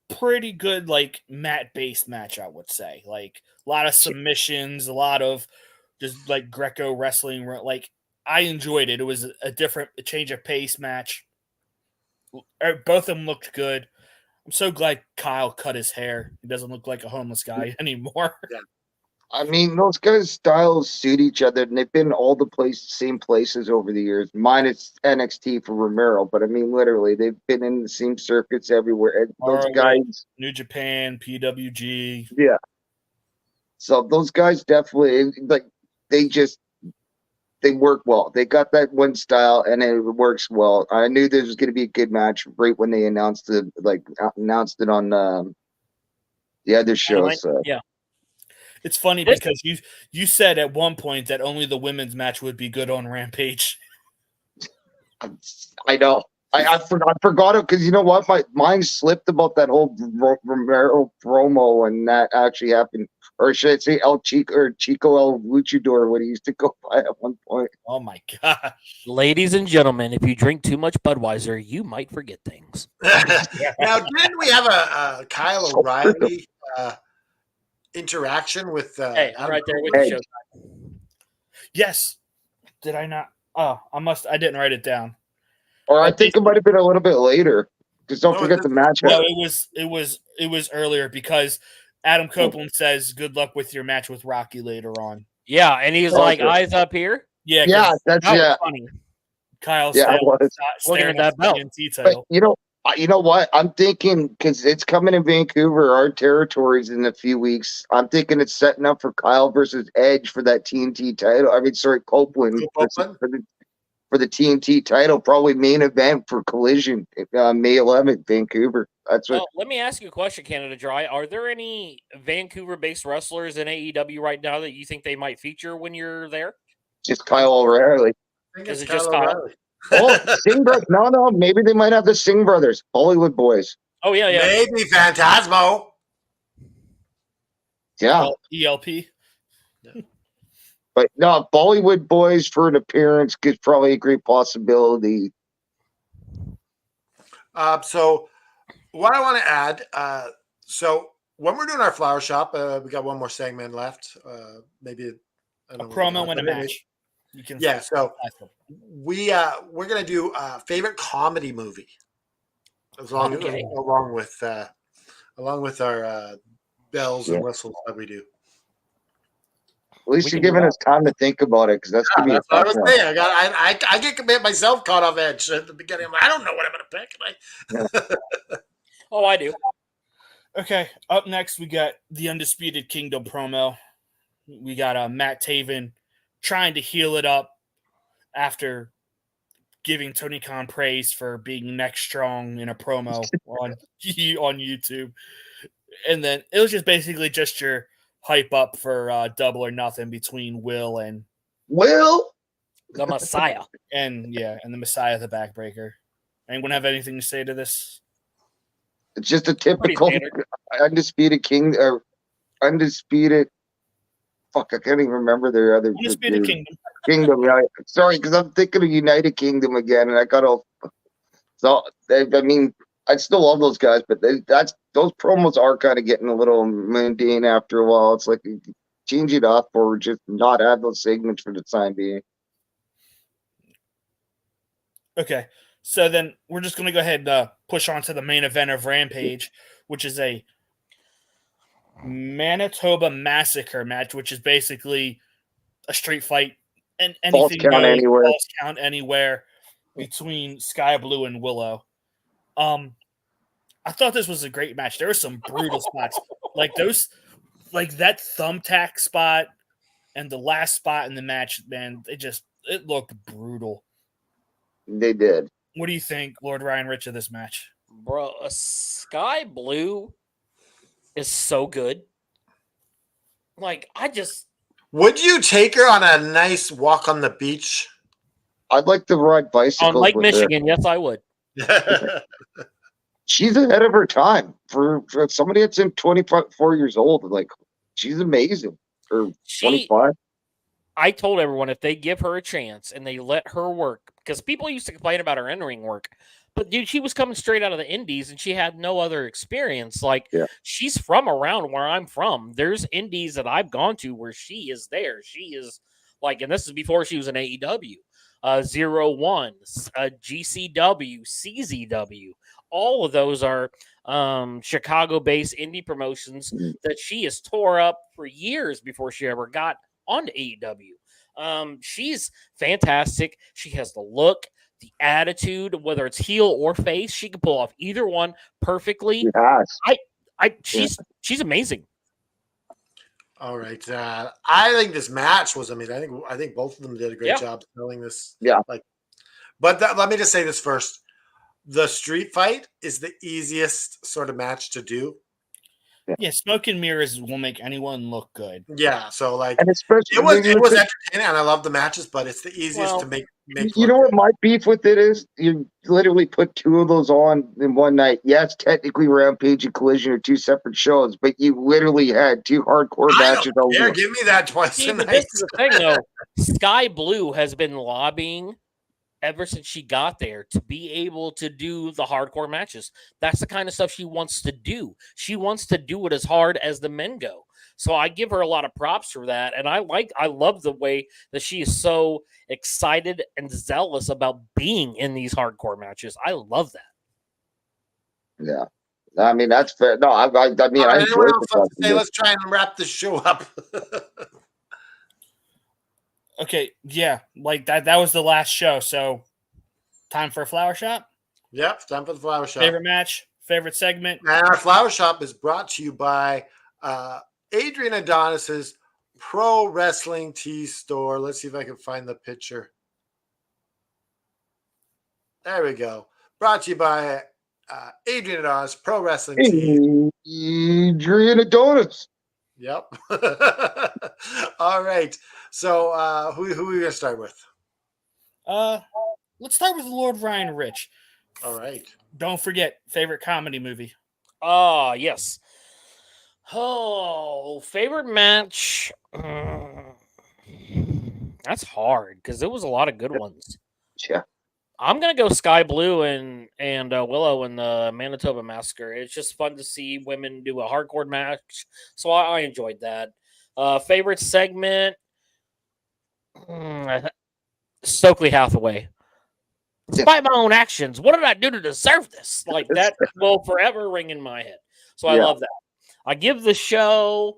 Pretty good, like, mat-based match, I would say. Like, a lot of submissions, a lot of just, like, Greco wrestling. Like, I enjoyed it. It was a change of pace match. Both of them looked good. I'm so glad Kyle cut his hair. He doesn't look like a homeless guy anymore. Yeah. I mean, those guys' styles suit each other, and they've been all the same places over the years, minus NXT for Romero. But I mean, literally, they've been in the same circuits everywhere. And those guys, New Japan, PWG. Yeah. So those guys definitely, like, they work well. They got that one style, and it works well. I knew this was going to be a good match right when they announced it on the other show. So. Yeah. It's funny because you said at one point that only the women's match would be good on Rampage. I know. I forgot it because you know what? My mind slipped about that whole Romero promo and that actually happened. Or should I say Chico El Luchador, what he used to go by at one point. Oh my gosh. Ladies and gentlemen, if you drink too much Budweiser, you might forget things. Now, didn't we have a Kyle O'Reilly interaction with hey, I'm right there with the show. Yes. Did I not? Oh, I didn't write it down. Or I think it might have been a little bit later. Because don't forget the match. No, it was earlier because Adam Copeland says good luck with your match with Rocky later on. Yeah, and he's like, eyes up here. Yeah, that's funny. Kyle looking at that belt. But you know what? I'm thinking because it's coming in Vancouver, our territories in a few weeks. I'm thinking it's setting up for Kyle versus Edge for that TNT title. I mean, sorry, Copeland. For the TNT title, probably main event for Collision, May 11th, Vancouver. Well, let me ask you a question, Canada Dry. Are there any Vancouver-based wrestlers in AEW right now that you think they might feature when you're there? Just Kyle O'Reilly. Is it just Kyle? Oh, Singh brothers. No. Maybe they might have the Singh brothers, Hollywood boys. Oh yeah. Maybe Phantasmo. Yeah. ELP. But no, Bollywood boys for an appearance is probably a great possibility. So what I want to add, so when we're doing our flower shop, we got one more segment left. Maybe I A don't know promo and a match. You can Yeah, so we're gonna do favorite comedy movie along with our bells and whistles that we do. At least you're giving us time to think about it, because that's gonna be a That's what I tough was one. saying. I get myself caught off edge at the beginning. I'm like, I don't know what I'm gonna pick. Oh, I do. Okay, up next we got the Undisputed Kingdom promo. We got Matt Taven trying to heal it up after giving Tony Khan praise for being neck strong in a promo on YouTube. And then it was just basically just your hype up for Double or Nothing between Will and The Messiah. and the Messiah, the Backbreaker. Anyone have anything to say to this? It's just a typical undisputed king or undisputed. Fuck, I can't even remember their other Undisputed Kingdom. Kingdom. Yeah, sorry, because I'm thinking of United Kingdom again, and I got all. So I mean, I still love those guys, but those promos are kind of getting a little mundane after a while. It's like change it up or just not add those segments for the time being. Okay, so then we're just going to go ahead and push on to the main event of Rampage, which is a Manitoba Massacre match, which is basically a street fight and anything false count anywhere between Sky Blue and Willow. I thought this was a great match. There were some brutal spots, like that thumbtack spot and the last spot in the match. Man, it looked brutal. They did. What do you think, Lord Ryan Rich, of this match? Bro, Sky Blue is so good. Like, Would you take her on a nice walk on the beach? I'd like to ride bicycles on Lake with Michigan. her. Yes, I would. She's ahead of her time for somebody that's in 24 years old. Like, she's amazing. Or 25. I told everyone if they give her a chance and they let her work, because people used to complain about her in-ring work, but dude, she was coming straight out of the indies and she had no other experience. Like, she's from around where I'm from. There's indies that I've gone to where she is there. She is like, and this is before she was in AEW, 01, GCW, CZW. All of those are Chicago-based indie promotions that she has tore up for years before she ever got on AEW. She's fantastic. She has the look, the attitude, whether it's heel or face. She can pull off either one perfectly. She's amazing. All right. I think this match was amazing. I think both of them did a great job selling this. Yeah. But let me just say this first. The street fight is the easiest sort of match to do. Yeah, smoke and mirrors will make anyone look good. Yeah, so and especially it was entertaining, and I love the matches, but it's the easiest to make. You know what my beef with it is? You literally put two of those on in one night. Yes, technically Rampage and Collision are two separate shows, but you literally had two hardcore matches. Give me that twice a night. This is the thing, though. Sky Blue has been lobbying ever since she got there to be able to do the hardcore matches. That's the kind of stuff she wants to do. She wants to do it as hard as the men go. So I give her a lot of props for that. And I love the way that she is so excited and zealous about being in these hardcore matches. I love that. Yeah. I mean, that's fair. No, I mean, I enjoy it. Let's try and wrap this show up. Okay, yeah, like that was the last show, so time for a flower shop? Yep, time for the flower shop. Favorite match, favorite segment? And our flower shop is brought to you by Adrian Adonis's Pro Wrestling Tee Store. Let's see if I can find the picture. There we go. Brought to you by Adrian Adonis Pro Wrestling Tee. Adrian Adonis. Yep. All right. So who are we gonna start with? Let's start with Lord Ryan Rich. All right. Don't forget, favorite comedy movie. Oh, yes. Oh, favorite match. That's hard because there was a lot of good ones. Yeah. I'm gonna go Sky Blue and Willow in the Manitoba Massacre. It's just fun to see women do a hardcore match, so I enjoyed that. Favorite segment, Stokely Hathaway. Despite my own actions, what did I do to deserve this? Like that will forever ring in my head. So I love that. I give the show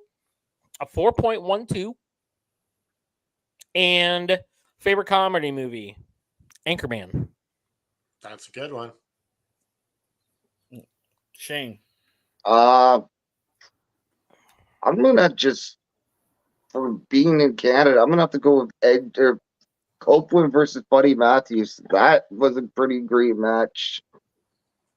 a 4.12. And favorite comedy movie, Anchorman. That's a good one. Shane. I'm gonna just, for being in Canada, I'm gonna have to go with Ed or Copeland versus Buddy Matthews. That was a pretty great match.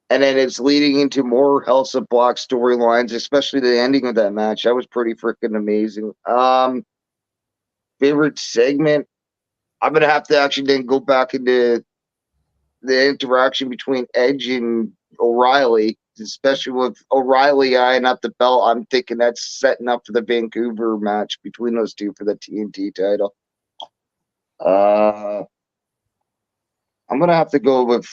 And then it's leading into more House of Black storylines, especially the ending of that match. That was pretty freaking amazing. Favorite segment, I'm gonna have to actually then go back into the interaction between Edge and O'Reilly, especially with O'Reilly eyeing up the belt. I'm thinking that's setting up for the Vancouver match between those two for the TNT title. I'm gonna have to go with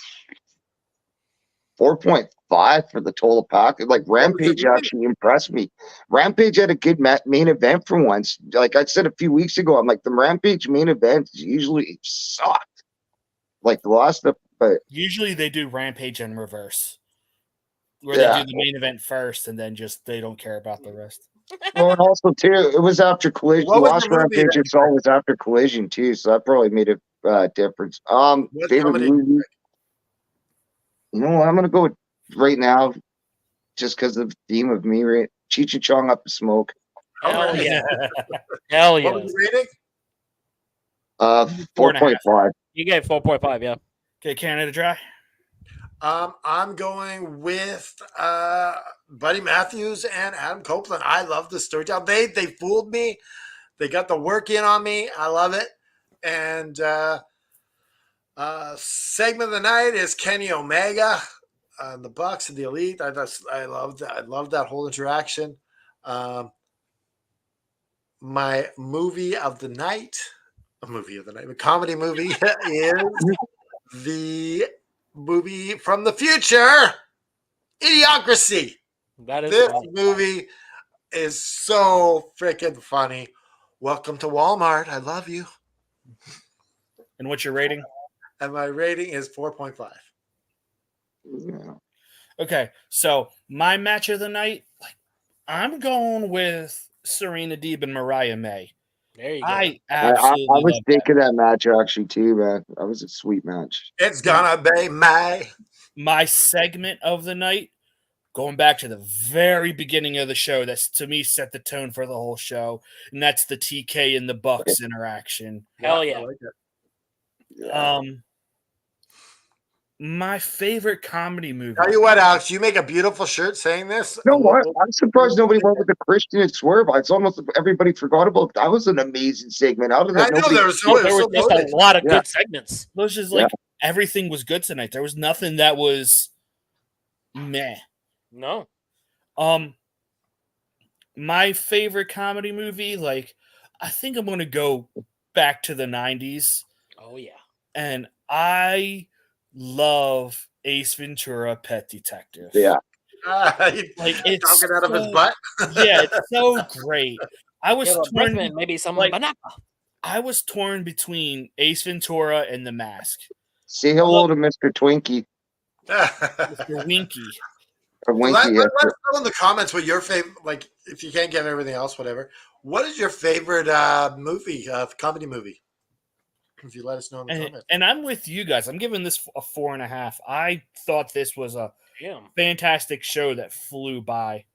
4.5 for the total package. Like Rampage actually impressed me. Rampage had a good main event for once. Like I said a few weeks ago, I'm like the Rampage main event usually sucked. Like the last, but usually they do Rampage in reverse, where they do the main event first and then just they don't care about the rest. Well, and also too, it was after Collision. The last Rampage I saw was after Collision too, so that probably made a difference. Favorite movie. You know what? I'm gonna go with right now, just because of the theme of me, right? Cheech and Chong Up the Smoke. Hell yeah! Hell yeah! What was the rating? 4.5. You gave 4.5, yeah. Okay, Canada Dry. I'm going with Buddy Matthews and Adam Copeland. I love the storytelling. They fooled me. They got the work in on me. I love it. And segment of the night is Kenny Omega, the Bucks and the Elite. I love that. I love that whole interaction. My movie of the night, a comedy movie is the movie from the future, Idiocracy. That is this funny. movie is so freaking funny. Welcome to Walmart. I love you. And what's your rating? And my rating is 4.5. Yeah. Okay, so my match of the night, I'm going with Serena Deeb and Mariah May. There you go. I absolutely I was love thinking that match actually too, man. That was a sweet match. It's gonna be my segment of the night, going back to the very beginning of the show, that's to me set the tone for the whole show, and that's the TK and the Bucks interaction. Hell yeah! I like it. Yeah. My favorite comedy movie. Tell you what, Alex, you make a beautiful shirt saying this. You know what? I'm surprised nobody went with the Christian and Swerve. It's almost everybody forgot about that. Was an amazing segment. Out of that, I know there was just a lot of good segments. It was just like everything was good tonight. There was nothing that was meh. No. My favorite comedy movie, I think I'm gonna go back to the 90s. Oh yeah. And I love Ace Ventura: Pet Detective. Yeah. It's talking out of his butt. Yeah, it's so great. I was torn. Maybe some I was torn between Ace Ventura and The Mask. Say hello to Mr. Twinkie. Mr. Winky. Or Winky. Let's know in the comments what your favorite. Like, if you can't give everything else, whatever. What is your favorite comedy movie? If you let us know in the comments. And I'm with you guys. I'm giving this a 4.5. I thought this was a fantastic show that flew by.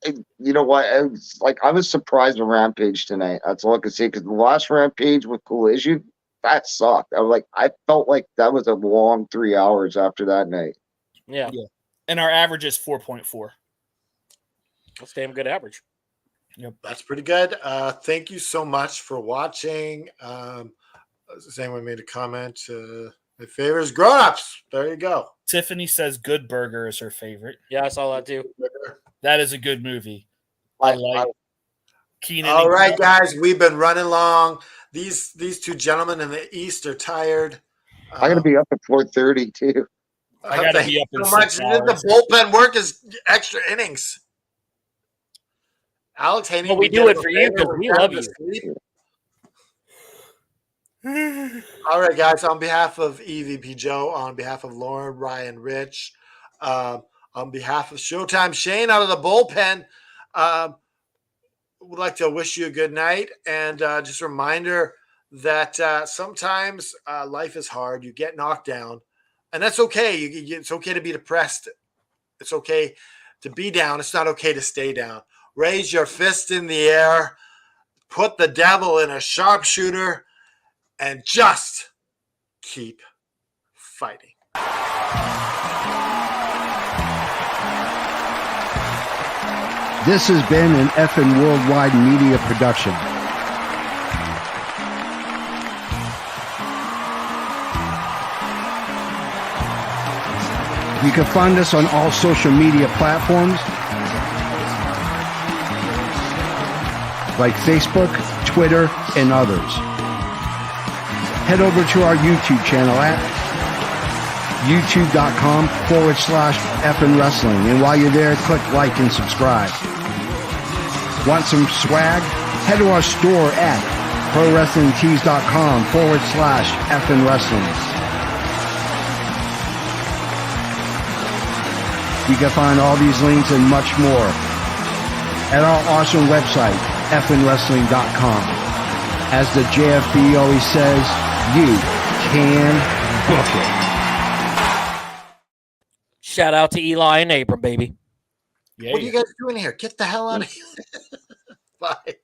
You know what? I was surprised with Rampage tonight. That's all I can say. Because the last Rampage with Collision, that sucked. I felt like that was a long 3 hours after that night. Yeah. And our average is 4.4. That's damn good average. Yep. That's pretty good. Thank you so much for watching. Someone made a comment. My favorite is Grown Ups. There you go. Tiffany says Good Burger is her favorite. Yeah, I saw that too. That is a good movie. I like Keenan. All right, guys, we've been running long. These two gentlemen in the East are tired. I got to be up at 4:30 too. I gotta thank be up you in so much. 6 The bullpen work is extra innings. Alex Haney, Well, we do it for you because we love you. All right, guys. On behalf of EVP Joe, on behalf of Lauren, Ryan, Rich, on behalf of Showtime Shane out of the bullpen, would like to wish you a good night. And just a reminder that sometimes life is hard. You get knocked down, and that's okay. It's okay to be depressed. It's okay to be down. It's not okay to stay down. Raise your fist in the air. Put the devil in a sharpshooter. And just keep fighting. This has been an effing worldwide media production. You can find us on all social media platforms like Facebook, Twitter, and others. Head over to our YouTube channel at youtube.com/effing wrestling. And while you're there, click like and subscribe. Want some swag? Head to our store at prowrestlingtees.com/effing wrestling. You can find all these links and much more at our awesome website, effingwrestling.com. As the JFB always says, you can book it. Shout out to Eli and Abram, baby. Yeah, What are you guys doing here? Get the hell out of here. Bye.